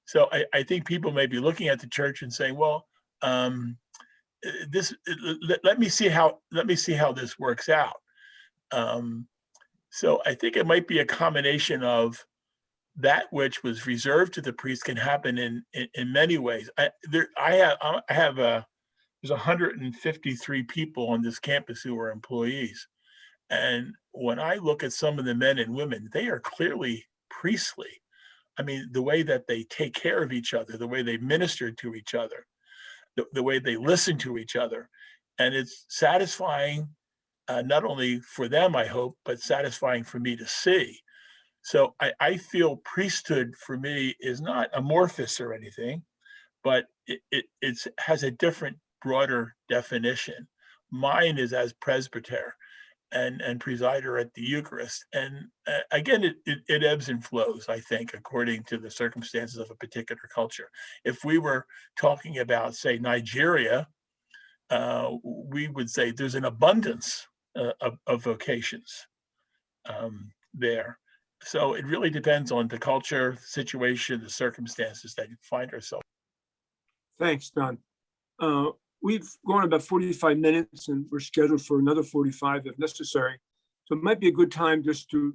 So I think people may be looking at the church and saying, well, let me see how this works out. So I think it might be a combination of that which was reserved to the priest can happen in many ways. There's 153 people on this campus who are employees. And when I look at some of the men and women, they are clearly priestly. I mean, the way that they take care of each other, the way they minister to each other, the way they listen to each other. And it's satisfying, not only for them, I hope, but satisfying for me to see. So I feel priesthood for me is not amorphous or anything, but it has a different, broader definition. Mine is as presbyter and presider at the Eucharist. And again, it ebbs and flows, I think, according to the circumstances of a particular culture. If we were talking about, say, Nigeria, we would say there's an abundance of vocations there. So it really depends on the culture, situation, the circumstances that you find ourselves. Thanks, Don. We've gone about 45 minutes and we're scheduled for another 45 if necessary. So it might be a good time just to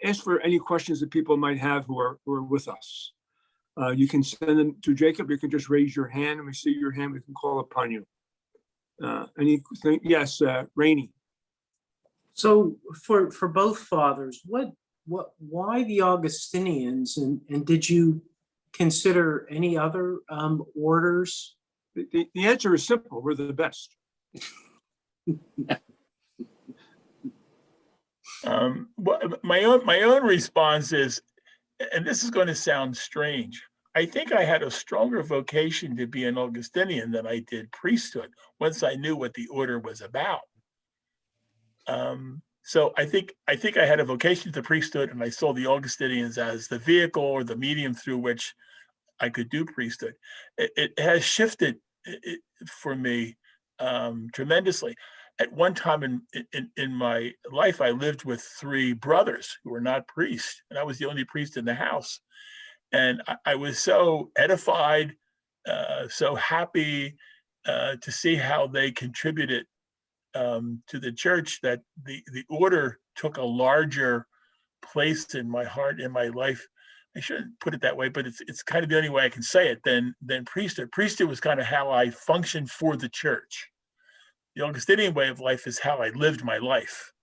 ask for any questions that people might have who are with us. You can send them to Jacob. You can just raise your hand, and we see your hand. We can call upon you. Anything? Yes, Rainey. So for both fathers, why the Augustinians, and did you consider any other orders? The answer is simple. We're the best. My own response is, and this is going to sound strange, I think I had a stronger vocation to be an Augustinian than I did priesthood once I knew what the order was about. So I think I had a vocation to priesthood, and I saw the Augustinians as the vehicle or the medium through which I could do priesthood. It has shifted for me tremendously. At one time in my life, I lived with 3 brothers who were not priests, and I was the only priest in the house. And I was so edified, so happy to see how they contributed to the church, that the order took a larger place in my heart, in my life. I shouldn't put it that way, but it's kind of the only way I can say it than priesthood. Priesthood was kind of how I functioned for the church. The Augustinian way of life is how I lived my life.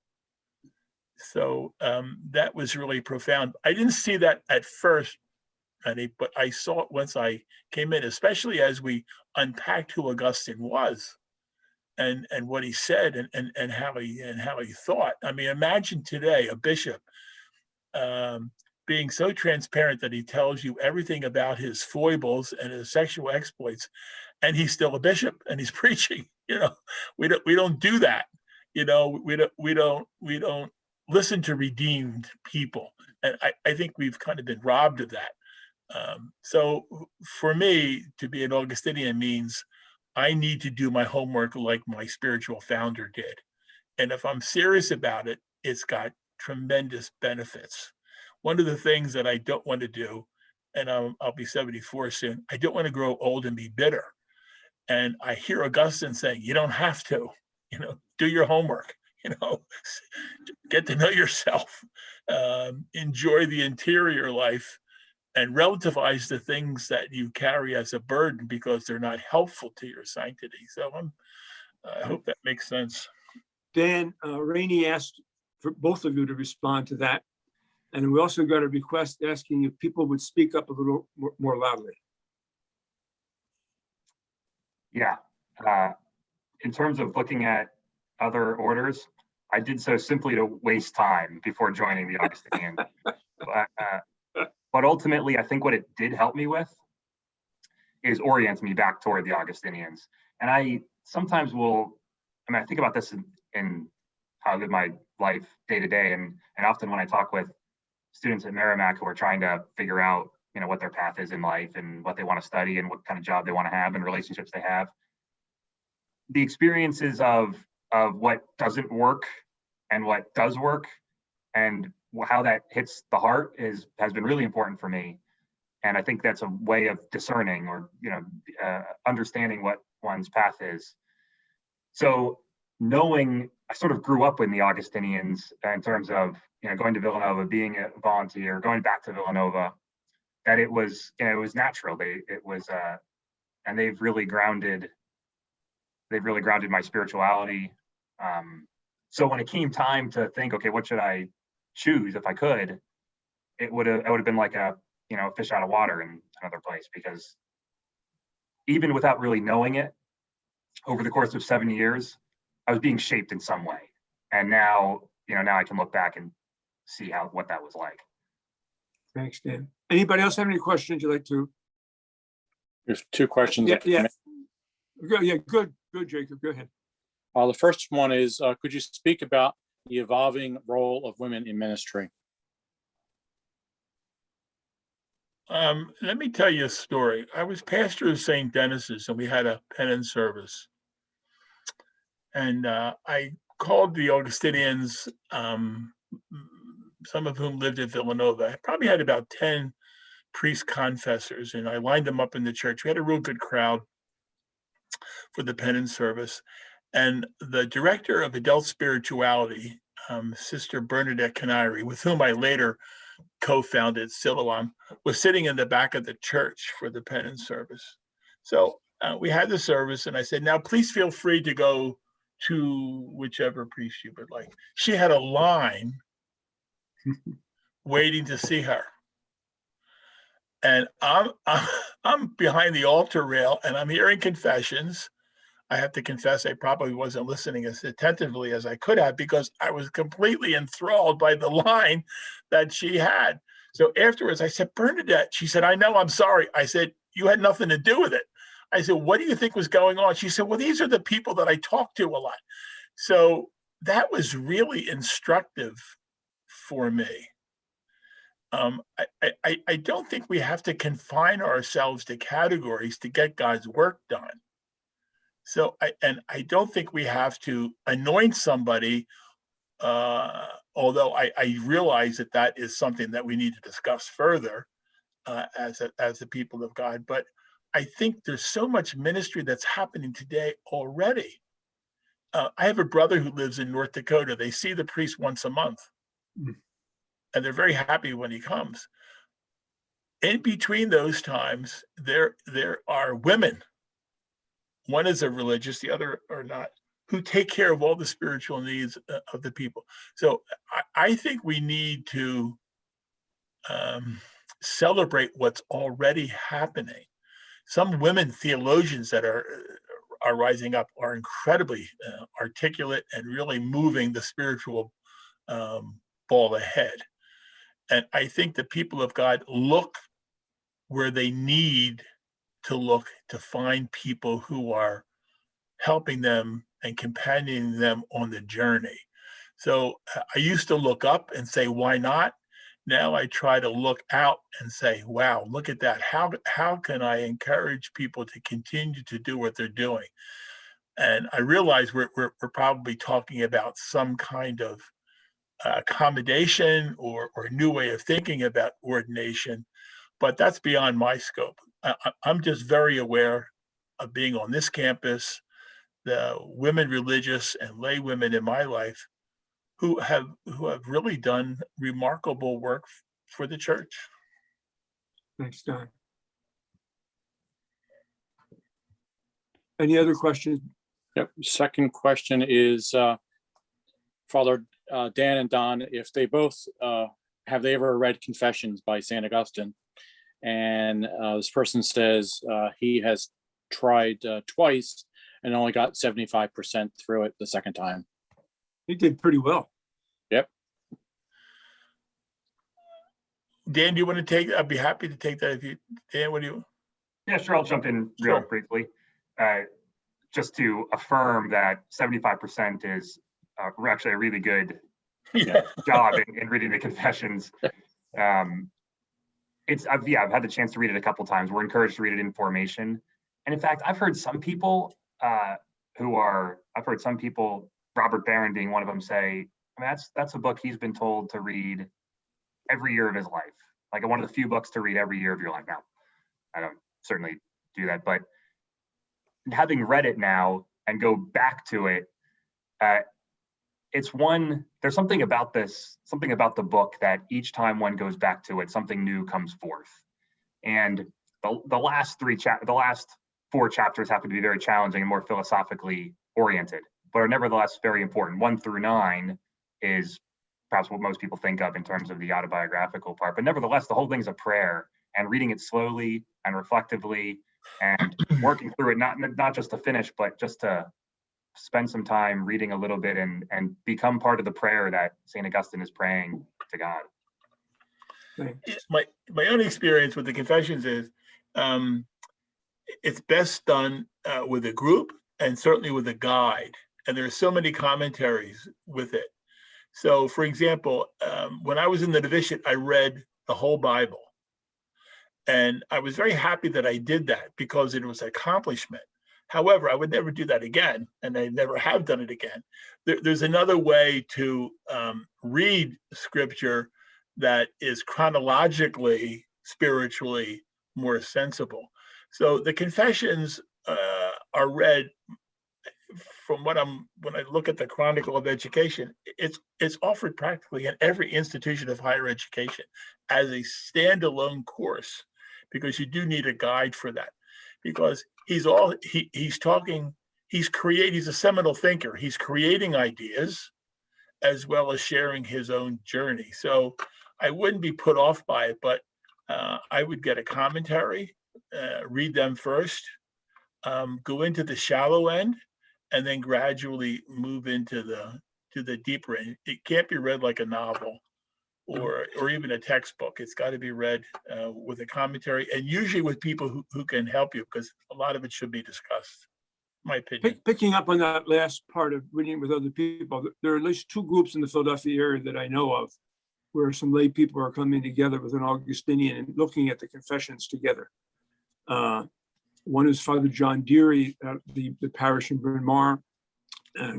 So that was really profound. I didn't see that at first, but I saw it once I came in, especially as we unpacked who Augustine was and what he said and how he thought. I mean, imagine today a bishop being so transparent that he tells you everything about his foibles and his sexual exploits, and he's still a bishop and he's preaching. You know, we don't do that. You know, we don't listen to redeemed people, and I think we've kind of been robbed of that. So for me, to be an Augustinian means I need to do my homework like my spiritual founder did, and if I'm serious about it, it's got tremendous benefits. One of the things that I don't want to do, and I'll be 74 soon, I don't want to grow old and be bitter. And I hear Augustine saying, you don't have to, do your homework, get to know yourself, enjoy the interior life, and relativize the things that you carry as a burden because they're not helpful to your sanctity. So I hope that makes sense. Dan, Rainey asked for both of you to respond to that. And we also got a request asking if people would speak up a little more loudly. Yeah. In terms of looking at other orders, I did so simply to waste time before joining the Augustinian. But ultimately, I think what it did help me with is orient me back toward the Augustinians. And I sometimes I think about this in how I live my life day to day. And often when I talk with students at Merrimack who are trying to figure out, what their path is in life and what they want to study and what kind of job they want to have and relationships they have, the experiences of what doesn't work and what does work and how that hits the heart has been really important for me. And I think that's a way of discerning or, understanding what one's path is. So knowing, I sort of grew up in the Augustinians in terms of, going to Villanova, being a volunteer, going back to Villanova, that it was natural. And they've really grounded my spirituality. So when it came time to think, okay, what should I choose if I could, it would have been like a fish out of water in another place, because even without really knowing it, over the course of 7 years, I was being shaped in some way. And now I can look back and see what that was like. Thanks, Dan. Anybody else have any questions you'd like to? There's 2 questions. Yeah. Good, Jacob, go ahead. The first one is, could you speak about the evolving role of women in ministry? Let me tell you a story. I was pastor of St. Dennis's, and we had a penance service. And I called the Augustinians, some of whom lived at Villanova. I probably had about 10 priest confessors, and I lined them up in the church. We had a real good crowd for the penance service. And the director of adult spirituality Sister Bernadette Canary, with whom I later co-founded Siloam, was sitting in the back of the church for the penance service. So we had the service, and I said, now please feel free to go to whichever priest you would like. She had a line waiting to see her. And I'm behind the altar rail, and I'm hearing confessions. I have to confess, I probably wasn't listening as attentively as I could have, because I was completely enthralled by the line that she had. So afterwards, I said, Bernadette, she said, I know, I'm sorry. I said, you had nothing to do with it. I said, what do you think was going on? She said, well, these are the people that I talk to a lot. So that was really instructive for me. I don't think we have to confine ourselves to categories to get God's work done. So I don't think we have to anoint somebody, although I realize that that is something that we need to discuss further as the people of God. But I think there's so much ministry that's happening today already. I have a brother who lives in North Dakota. They see the priest once a month, and they're very happy when he comes. In between those times, there are women. One is a religious, the other are not, who take care of all the spiritual needs of the people. So I think we need to celebrate what's already happening. Some women theologians that are rising up are incredibly articulate and really moving the spiritual ball ahead. And I think the people of God look where they need to look to find people who are helping them and companioning them on the journey. So I used to look up and say, why not? Now I try to look out and say, wow, look at that. How can I encourage people to continue to do what they're doing? And I realize we're probably talking about some kind of accommodation or new way of thinking about ordination, but that's beyond my scope. I'm just very aware of being on this campus, the women religious and lay women in my life who have really done remarkable work for the church. Thanks, Don. Any other questions? Yep. Second question is, Father Dan and Don, if they both have they ever read Confessions by St. Augustine? And this person says he has tried twice and only got 75% through it the second time. He did pretty well. Yep. Dan, do you want to take? I'd be happy to take that. If you, Dan, what do you? Yeah, sure. I'll jump in real briefly. Just to affirm that 75% is actually a really good job in reading the Confessions. I've had the chance to read it a couple times. We're encouraged to read it in formation. And in fact, I've heard some people, Robert Barron being one of them, say, I mean, that's a book he's been told to read every year of his life. Like one of the few books to read every year of your life. Now, I don't certainly do that, but having read it now and go back to it, there's something about the book that each time one goes back to it, something new comes forth. And the last four chapters happen to be very challenging and more philosophically oriented, but are nevertheless very important. 1 through 9 is perhaps what most people think of in terms of the autobiographical part, but nevertheless, the whole thing's a prayer, and reading it slowly and reflectively and working through it, not just to finish, but just to spend some time reading a little bit and become part of the prayer that St. Augustine is praying to God. My own experience with the Confessions is it's best done with a group and certainly with a guide. And there are so many commentaries with it. So, for example, when I was in the novitiate, I read the whole Bible. And I was very happy that I did that because it was an accomplishment. However, I would never do that again, and I never have done it again. There's another way to read scripture that is chronologically, spiritually more sensible. So the Confessions are read from when I look at the Chronicle of Education, it's offered practically in every institution of higher education as a standalone course, because you do need a guide for that. Because he's a seminal thinker. He's creating ideas as well as sharing his own journey. So I wouldn't be put off by it, but I would get a commentary, read them first, go into the shallow end, and then gradually move into the deeper end. It can't be read like a novel or even a textbook. It's got to be read with a commentary, and usually with people who can help you, because a lot of it should be discussed, my opinion. Picking up on that last part of reading with other people, there are at least two groups in the Philadelphia area that I know of where some lay people are coming together with an Augustinian and looking at the confessions together. One is Father John Deary, the parish in Bryn Mawr,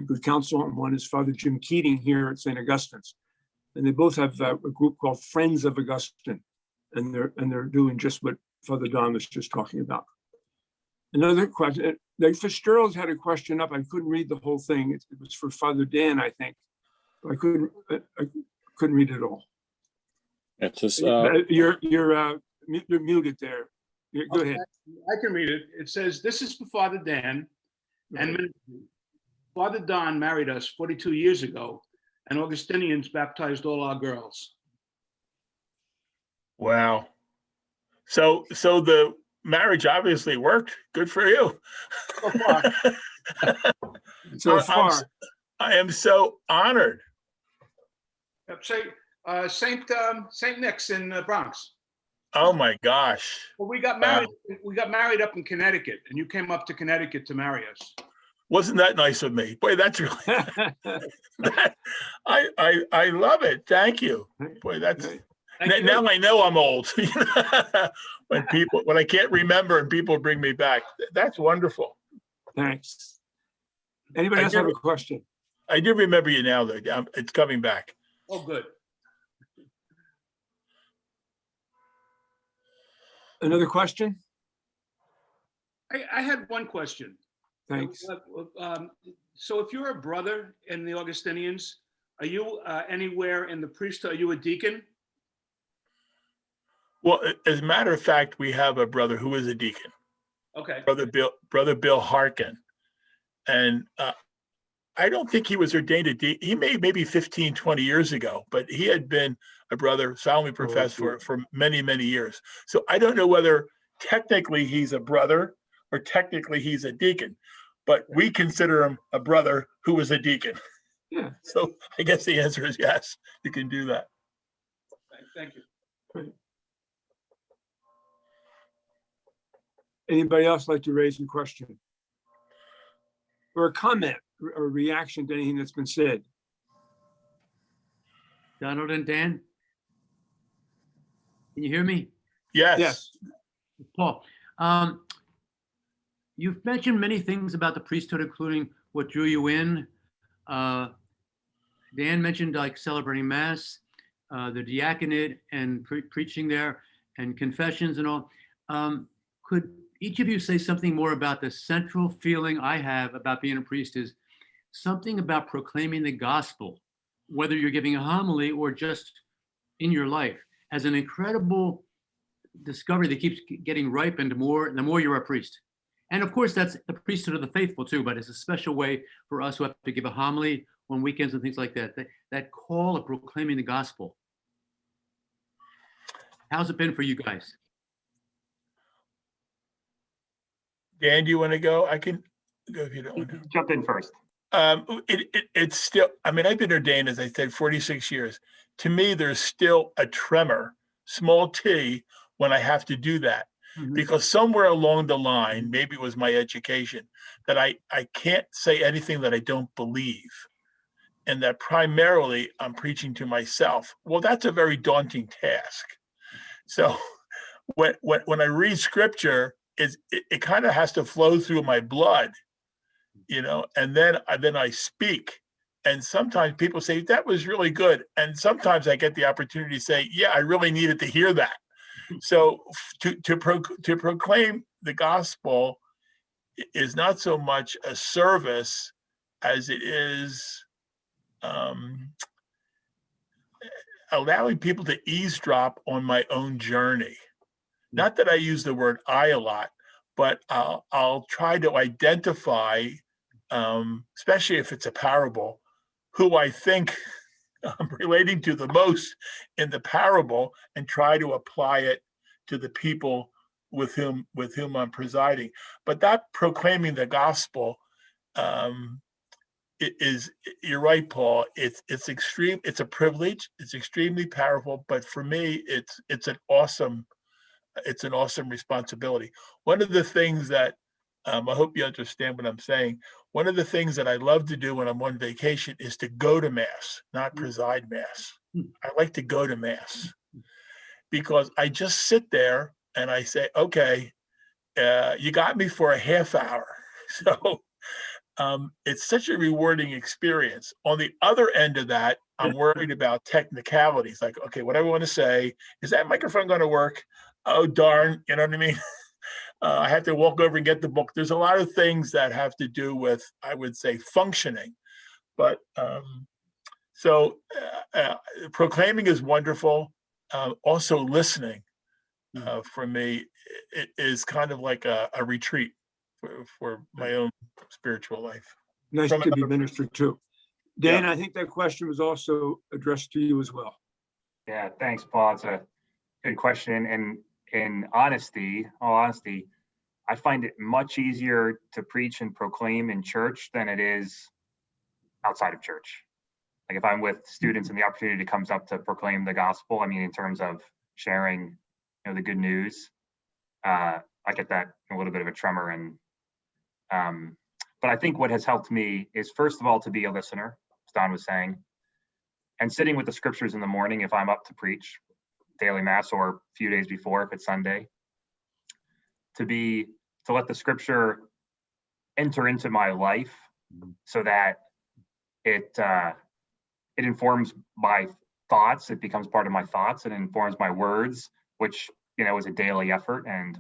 good counsel, and one is Father Jim Keating here at St. Augustine's. And they both have a group called Friends of Augustine, and they're doing just what Father Don was just talking about. Another question, like Fitzgerald had a question up. I couldn't read the whole thing. It was for Father Dan, I think. I couldn't read it all. It's just, You're muted there. Go ahead. I can read it. It says, "This is for Father Dan and Father Don married us 42 years ago, and Augustinians baptized all our girls." Wow. So the marriage obviously worked. Good for you. So far. So far. I am so honored. Saint Nick's in the Bronx. Oh my gosh. Well, we got married. We got married up in Connecticut, and you came up to Connecticut to marry us. Wasn't that nice of me? Boy, that's really, I love it. Thank you. Boy, that's, now I know I'm old. when I can't remember and people bring me back, that's wonderful. Thanks. Anybody else have a question? I do remember you now, though. It's coming back. Oh, good. Another question? I had one question. Thanks. So if you're a brother in the Augustinians, are you anywhere in the priesthood? Are you a deacon? Well, as a matter of fact, we have a brother who is a deacon. Okay. Brother Bill Harkin. And I don't think he was ordained a deacon. He maybe 15, 20 years ago, but he had been a brother solemnly professed for many, many years. So I don't know whether technically he's a brother or technically he's a deacon, but we consider him a brother who was a deacon. Yeah. So I guess the answer is yes, you can do that. Thank you. Great. Anybody else like to raise a question? Or a comment or reaction to anything that's been said? Donald and Dan? Can you hear me? Yes. Yes. Paul, you've mentioned many things about the priesthood, including what drew you in. Dan mentioned like celebrating Mass, the diaconate and preaching there, and confessions and all. Could each of you say something more about the central feeling I have about being a priest is something about proclaiming the gospel, whether you're giving a homily or just in your life, as an incredible discovery that keeps getting ripened the more you're a priest. And of course, that's the priesthood of the faithful too, but it's a special way for us who have to give a homily on weekends and things like that, that call of proclaiming the gospel. How's it been for you guys? Dan, do you want to go? I can go if you don't want to. Jump in first. It's still, I mean, I've been ordained, as I said, 46 years. To me, there's still a tremor, small t, when I have to do that. Because somewhere along the line, maybe it was my education, that I can't say anything that I don't believe. And that primarily I'm preaching to myself. Well, that's a very daunting task. So when I read scripture, it kind of has to flow through my blood, you know, and then I speak. And sometimes people say, that was really good. And sometimes I get the opportunity to say, yeah, I really needed to hear that. So to proclaim the gospel is not so much a service as it is allowing people to eavesdrop on my own journey. Not that I use the word I a lot, but I'll try to identify, especially if it's a parable, who I think I'm relating to the most in the parable, and try to apply it to the people with whom I'm presiding. But that proclaiming the gospel, it is, you're right, Paul. It's extreme. It's a privilege. It's extremely powerful. But for me, it's an awesome responsibility. One of the things that I hope you understand what I'm saying. One of the things that I love to do when I'm on vacation is to go to Mass, not preside Mass. I like to go to Mass because I just sit there and I say, okay, you got me for a half hour. So it's such a rewarding experience. On the other end of that, I'm worried about technicalities. Like, okay, what I want to say, is that microphone going to work? Oh, darn, you know what I mean? I have to walk over and get the book. There's a lot of things that have to do with, I would say, functioning. But proclaiming is wonderful. Also listening for me, it is kind of like a retreat for my own spiritual life. Nice From to be another ministered to. Dan, Yeah. I think that question was also addressed to you as well. Yeah, thanks, Paul. It's a good question. And in honesty, all honesty, I find it much easier to preach and proclaim in church than it is outside of church. Like if I'm with students and the opportunity comes up to proclaim the gospel, I mean, in terms of sharing, the good news, I get that a little bit of a tremor. And but I think what has helped me is, first of all, to be a listener, as Don was saying, and sitting with the scriptures in the morning if I'm up to preach daily Mass, or a few days before if it's Sunday, to let the scripture enter into my life so that it informs my thoughts. It becomes part of my thoughts and informs my words, which is a daily effort, and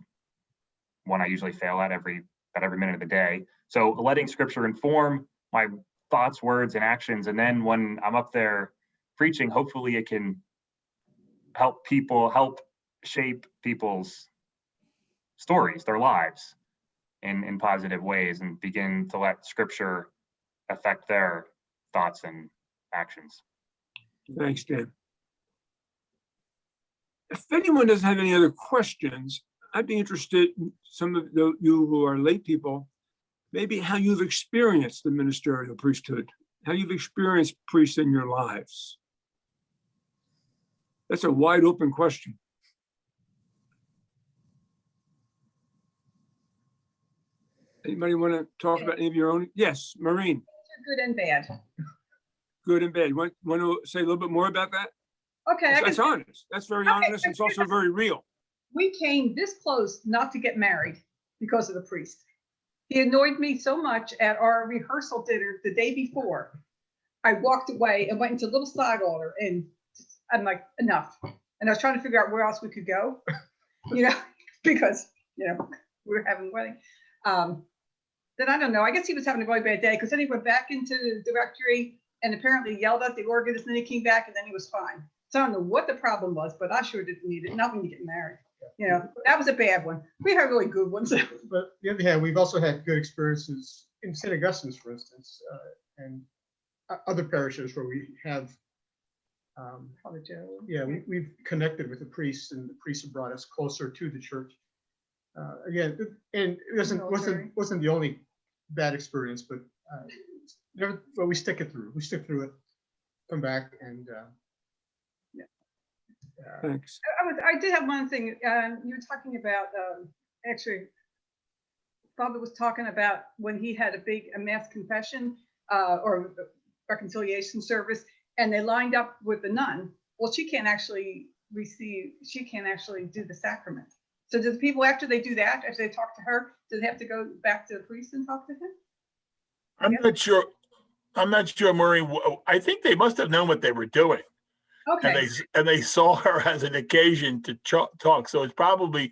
one I usually fail at every minute of the day. So letting scripture inform my thoughts, words, and actions, and then when I'm up there preaching, hopefully it can help shape people's stories, their lives in positive ways, and begin to let scripture affect their thoughts and actions. Thanks, Dan. If anyone doesn't have any other questions, I'd be interested in some of you who are lay people, maybe how you've experienced the ministerial priesthood, how you've experienced priests in your lives. That's a wide open question. Anybody want to talk about any of your own? Yes, Maureen. Good and bad. Good and bad. Want to say a little bit more about that? Okay. That's honest. That's very honest. It's also very real. We came this close not to get married because of the priest. He annoyed me so much at our rehearsal dinner the day before. I walked away and went into a little side altar, and I'm like, enough. And I was trying to figure out where else we could go, because, we were having a wedding. Then I don't know, I guess he was having a really bad day, because then he went back into the directory and apparently yelled at the organist, and then he came back and then he was fine. So I don't know what the problem was, but I sure didn't need it, not when you get married. That was a bad one. We had really good ones. But the other hand, we've also had good experiences in St. Augustine's, for instance, and other parishes where we have, we've connected with the priests, and the priests have brought us closer to the church. Again, and it wasn't the only bad experience, but we stick it through. We stick through it, come back, and thanks. I did have one thing. You were talking about, actually, Father was talking about when he had a mass confession or reconciliation service, and they lined up with the nun. Well, she can't actually do the sacrament. So do the people, after they do that, after they talk to her, do they have to go back to the priest and talk to him? I'm not sure, Maureen. I think they must have known what they were doing. Okay. And they saw her as an occasion to talk. So it's probably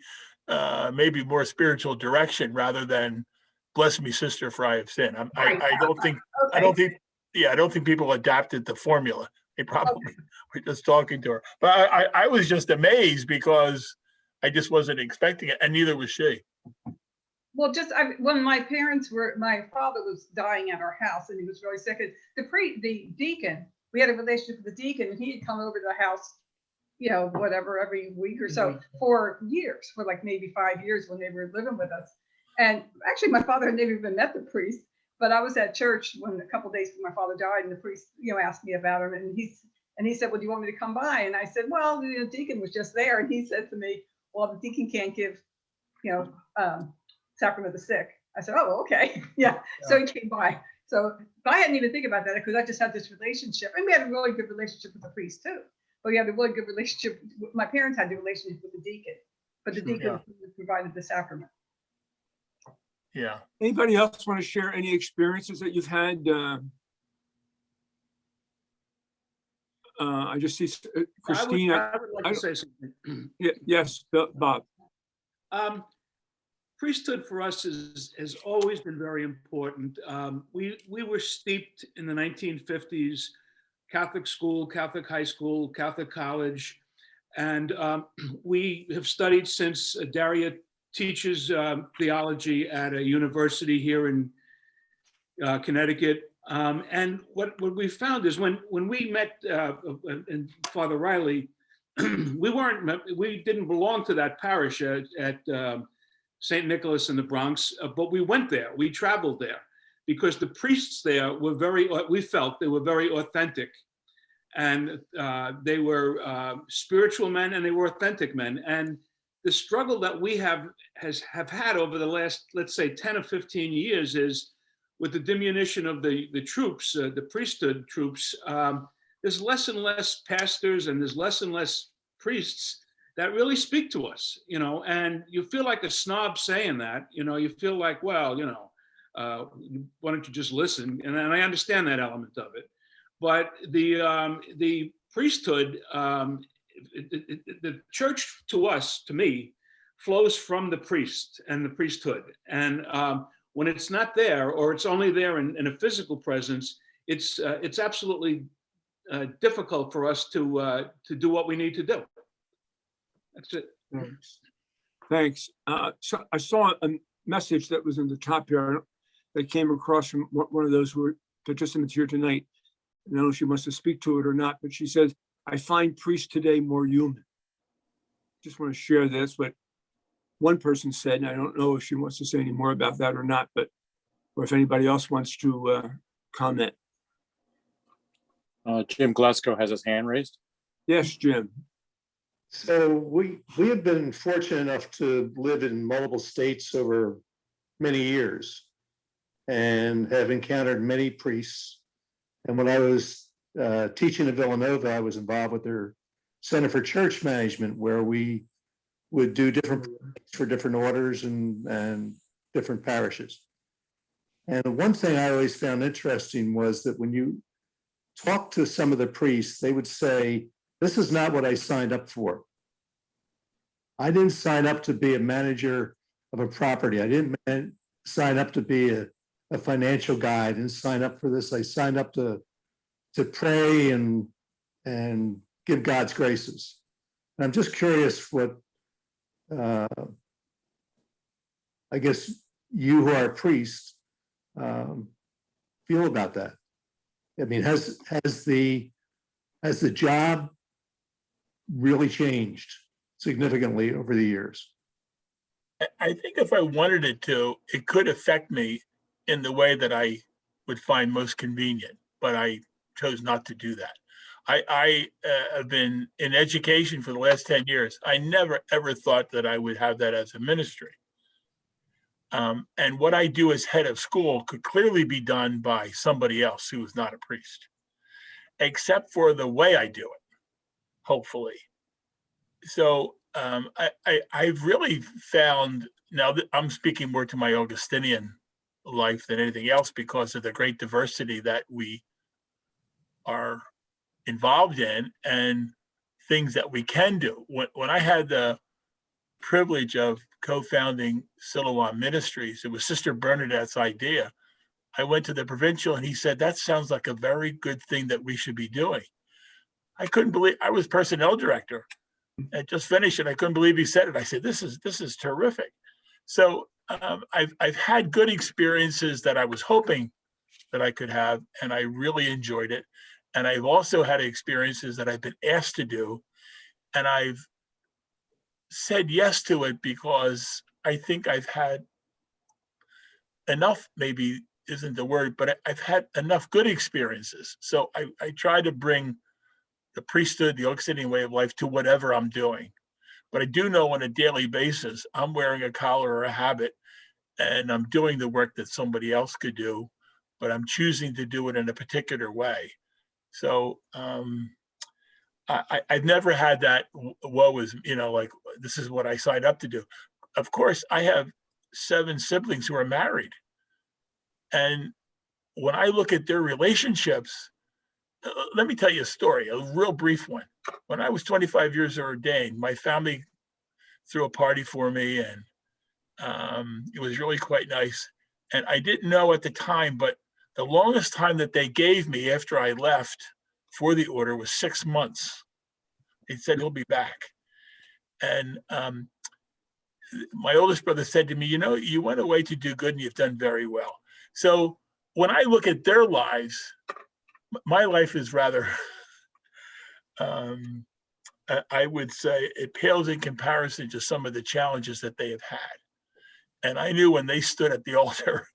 maybe more spiritual direction rather than bless me, sister, for I have sinned. Right. I don't think, I Okay. don't think, yeah, I don't think people adapted the formula. They probably were just talking to her. But I was just amazed because I just wasn't expecting it, and neither was she. Well, when my father was dying at our house and he was really sick, and the deacon, we had a relationship with the deacon, and he had come over to the house, whatever, every week or so for years, for like maybe 5 years when they were living with us. And actually, my father had never even met the priest, but I was at church a couple of days before my father died, and the priest, asked me about him, and he said, "Well, do you want me to come by?" And I said, "Well, the deacon was just there," and he said to me, "Well, the deacon can't give, sacrament of the sick." I said, "Oh, okay." Yeah. So he came by. So but I hadn't even think about that because I just had this relationship, and we had a really good relationship with the priest too. But we had a really good relationship. My parents had the relationship with the deacon, but the deacon provided the sacrament. Yeah. Anybody else want to share any experiences that you've had? I just see Christine. I would like to say something. Yes, Bob. Priesthood for us has always been very important. We were steeped in the 1950s, Catholic school, Catholic high school, Catholic college, and we have studied since. Daria teaches theology at a university here in Connecticut. And what we found is when we met and Father Riley, we didn't belong to that parish at St. Nicholas in the Bronx, but we went there, we traveled there because the priests there we felt they were very authentic, and they were spiritual men and they were authentic men. And the struggle that we have had over the last, let's say 10 or 15 years is with the diminution of the troops, the priesthood troops, there's less and less pastors and there's less and less priests that really speak to us, and you feel like a snob saying that, you feel like, well, why don't you just listen? And I understand that element of it. But the priesthood, the church to me, flows from the priest and the priesthood. And when it's not there, or it's only there in a physical presence, it's absolutely difficult for us to do what we need to do. That's it. Thanks. So I saw a message that was in the top here that came across from one of those who were participants here tonight. I don't know if she wants to speak to it or not, but she says, "I find priests today more human." Just want to share this, what one person said, and I don't know if she wants to say any more about that or not, or if anybody else wants to comment. Jim Glasgow has his hand raised. Yes, Jim. So we have been fortunate enough to live in multiple states over many years and have encountered many priests. And when I was teaching at Villanova, I was involved with their Center for Church Management, where we would do different for different orders and different parishes. And one thing I always found interesting was that when you talk to some of the priests, they would say, "This is not what I signed up for. I didn't sign up to be a manager of a property. I didn't sign up to be a financial guy. I didn't sign up for this. I signed up to pray and give God's graces." And I'm just curious what I guess you who are a priest feel about that. I mean, has the job really changed significantly over the years? I think if I wanted it to, it could affect me in the way that I would find most convenient, but I chose not to do that. I have been in education for the last 10 years. I never, ever thought that I would have that as a ministry. And what I do as head of school could clearly be done by somebody else who is not a priest, except for the way I do it, hopefully. So I've really found, now that I'm speaking more to my Augustinian life than anything else because of the great diversity that we are involved in and things that we can do. When I had the privilege of co-founding Silouan Ministries. It was Sister Bernadette's idea. I went to the provincial and he said, that sounds like a very good thing that we should be doing. I couldn't believe, I was personnel director. I just finished it. I couldn't believe he said it. I said, this is terrific. So I've had good experiences that I was hoping that I could have, and I really enjoyed it. And I've also had experiences that I've been asked to do, and I've said yes to it because I think I've had enough, maybe isn't the word, but I've had enough good experiences. So I try to bring the priesthood, the Augustinian way of life to whatever I'm doing. But I do know on a daily basis, I'm wearing a collar or a habit and I'm doing the work that somebody else could do, but I'm choosing to do it in a particular way. So I've never had that, woe is, like, this is what I signed up to do. Of course, I have 7 siblings who are married. And when I look at their relationships, let me tell you a story, a real brief one. When I was 25 years ordained, my family threw a party for me, and it was really quite nice. And I didn't know at the time, but the longest time that they gave me after I left for the order was 6 months. They said he'll be back. And my oldest brother said to me, you went away to do good and you've done very well. So when I look at their lives, my life is rather, I would say it pales in comparison to some of the challenges that they have had. And I knew when they stood at the altar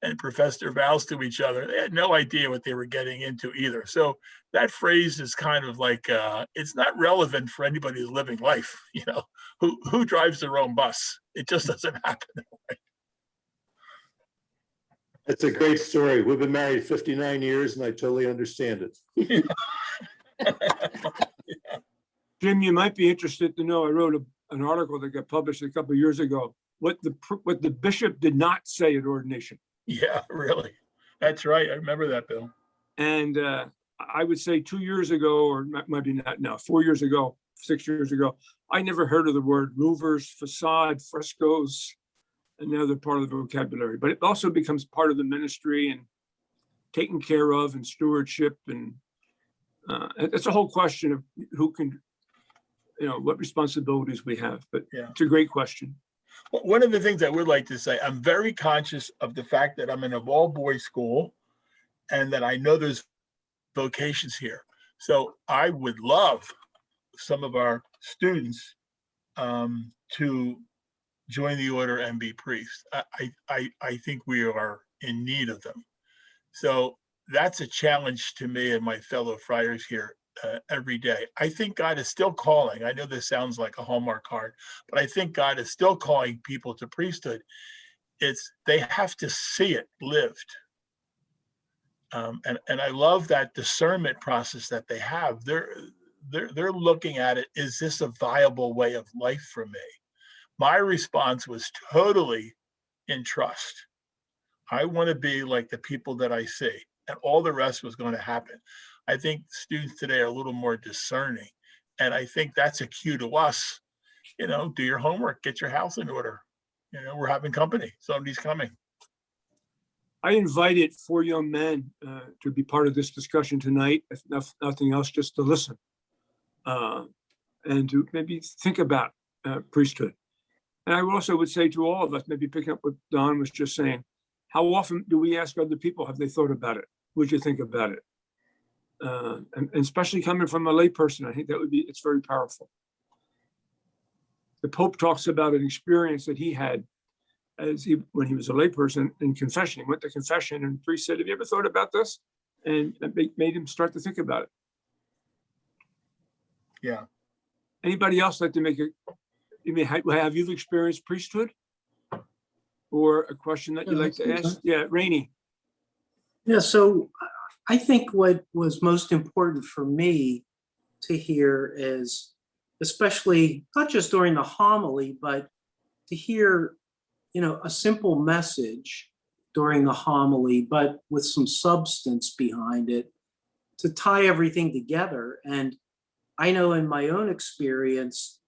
and professed their vows to each other, they had no idea what they were getting into either. So that phrase is kind of like, it's not relevant for anybody who's living life, who drives their own bus. It just doesn't happen that way. It's a great story. We've been married 59 years and I totally understand it. Jim, you might be interested to know, I wrote an article that got published a couple of years ago, what the bishop did not say at ordination. Yeah, really. That's right. I remember that, Bill. And I would say 2 years ago, or maybe not now, 4 years ago, 6 years ago, I never heard of the word louvers, facade, frescoes, and now they're part of the vocabulary. But it also becomes part of the ministry and taken care of and stewardship. And it's a whole question of who can, what responsibilities we have. But yeah, it's a great question. One of the things I would like to say, I'm very conscious of the fact that I'm in an all-boys school and that I know there's vocations here. So I would love some of our students to join the order and be priests. I think we are in need of them. So that's a challenge to me and my fellow friars here every day. I think God is still calling. I know this sounds like a Hallmark card, but I think God is still calling people to priesthood. They have to see it lived. And I love that discernment process that they have. They're looking at it. Is this a viable way of life for me? My response was totally in trust. I want to be like the people that I see, and all the rest was going to happen. I think students today are a little more discerning. And I think that's a cue to us, do your homework, get your house in order. We're having company. Somebody's coming. I invited 4 young men to be part of this discussion tonight, if nothing else, just to listen and to maybe think about priesthood. And I also would say to all of us, maybe picking up what Don was just saying, how often do we ask other people, have they thought about it? Would you think about it? And especially coming from a layperson, I think it's very powerful. The Pope talks about an experience that he had when he was a layperson in confession. He went to confession and the priest said, have you ever thought about this? And it made him start to think about it. Yeah. Anybody else like to make have you experienced priesthood? Or a question that you'd like to ask? Yeah, Rainey. Yeah, so I think what was most important for me to hear is, especially not just during the homily, but to hear, a simple message during the homily, but with some substance behind it to tie everything together. And I know in my own experience,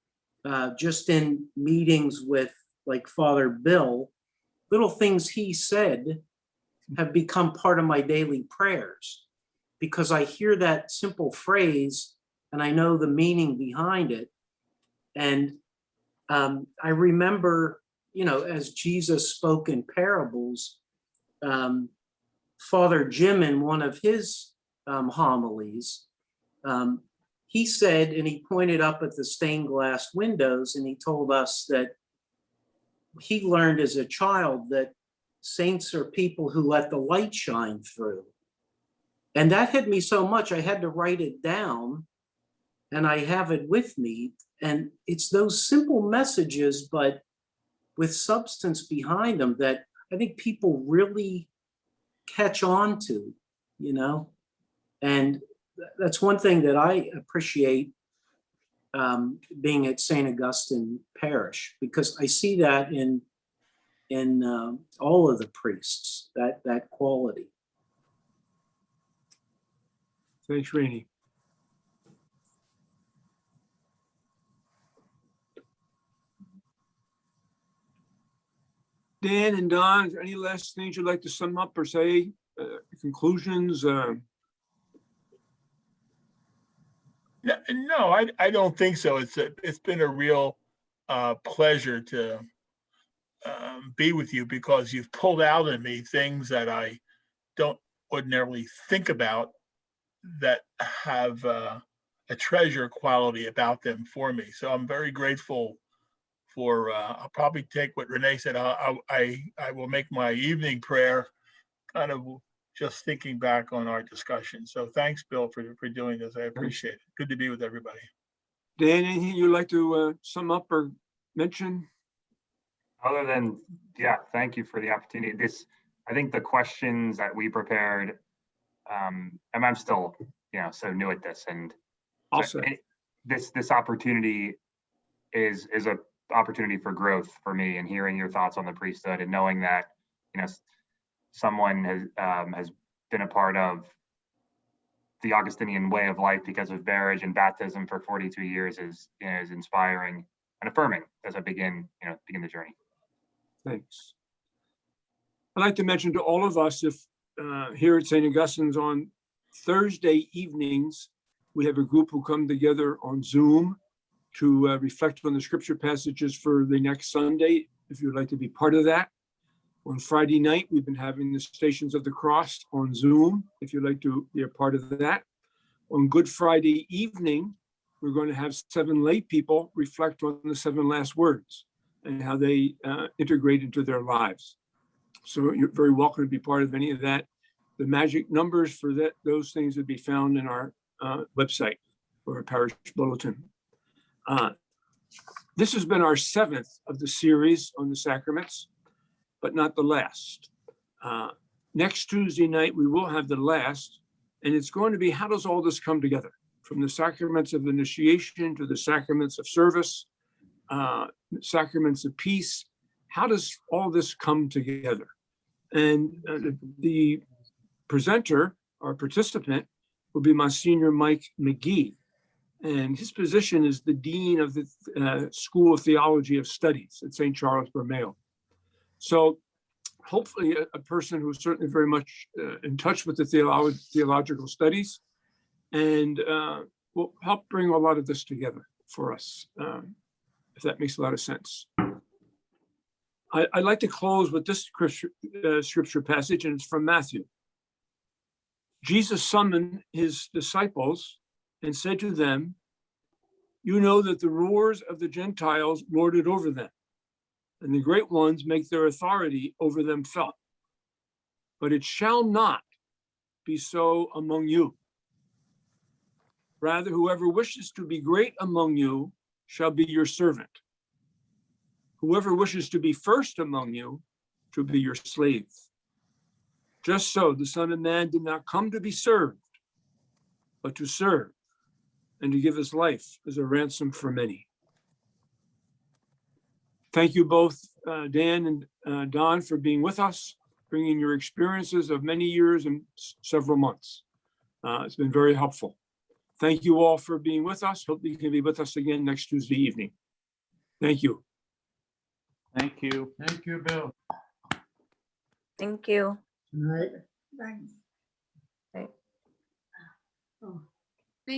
just in meetings with like Father Bill, little things he said have become part of my daily prayers because I hear that simple phrase and I know the meaning behind it. And I remember, as Jesus spoke in parables, Father Jim in one of his homilies, he said, and he pointed up at the stained glass windows, and he told us that he learned as a child that saints are people who let the light shine through. And that hit me so much, I had to write it down, and I have it with me. And it's those simple messages, but with substance behind them that I think people really catch on to, and that's one thing that I appreciate being at St. Augustine Parish, because I see that in all of the priests, that quality. Thanks, Rainey. Dan and Don, is there any last things you'd like to sum up or say, conclusions? No, I don't think so. It's been a real pleasure to be with you because you've pulled out in me things that I don't ordinarily think about that have a treasure quality about them for me. So I'm very grateful for, I'll probably take what Renee said. I will make my evening prayer kind of just thinking back on our discussion. So thanks, Bill, for doing this. I appreciate it. Good to be with everybody. Dan, anything you'd like to sum up or mention? Other than, yeah, thank you for the opportunity. I think the questions that we prepared, and I'm still, so new at this, and Also, this opportunity is a opportunity for growth for me, and hearing your thoughts on the priesthood and knowing that, someone has been a part of the Augustinian way of life because of marriage and baptism for 42 years is inspiring and affirming as I begin the journey. thanks. I'd like to mention to all of us, if here at St. Augustine's on Thursday evenings, we have a group who come together on Zoom to reflect on the scripture passages for the next Sunday, if you'd like to be part of that. On Friday night, we've been having the Stations of the Cross on Zoom, if you'd like to be a part of that. On Good Friday evening, we're going to have 7 lay people reflect on the 7 last words and how they integrate into their lives. So you're very welcome to be part of any of that. The magic numbers for those things would be found in our website or our parish bulletin. This has been our 7th of the series on the sacraments, but not the last. Next Tuesday night, we will have the last, and it's going to be, how does all this come together? From the sacraments of initiation to the sacraments of service, sacraments of peace, how does all this come together? And the presenter or participant will be Monsignor Mike McGee, and his position is the Dean of the School of Theology of Studies at St. Charles Borromeo. So hopefully a person who's certainly very much in touch with the theological studies and will help bring a lot of this together for us, if that makes a lot of sense. I'd like to close with this scripture passage, and it's from Matthew. Jesus summoned his disciples and said to them, "You know that the rulers of the Gentiles lord it over them, and the great ones make their authority over them felt. But it shall not be so among you. Rather, whoever wishes to be great among you shall be your servant. Whoever wishes to be first among you shall be your slave. Just so the Son of Man did not come to be served, but to serve and to give his life as a ransom for many." Thank you both, Dan and Don, for being with us, bringing your experiences of many years and several months. It's been very helpful. Thank you all for being with us. Hope you can be with us again next Tuesday evening. Thank you. Thank you. Thank you, Bill. Thank you. Good night. Thanks. Right. Oh.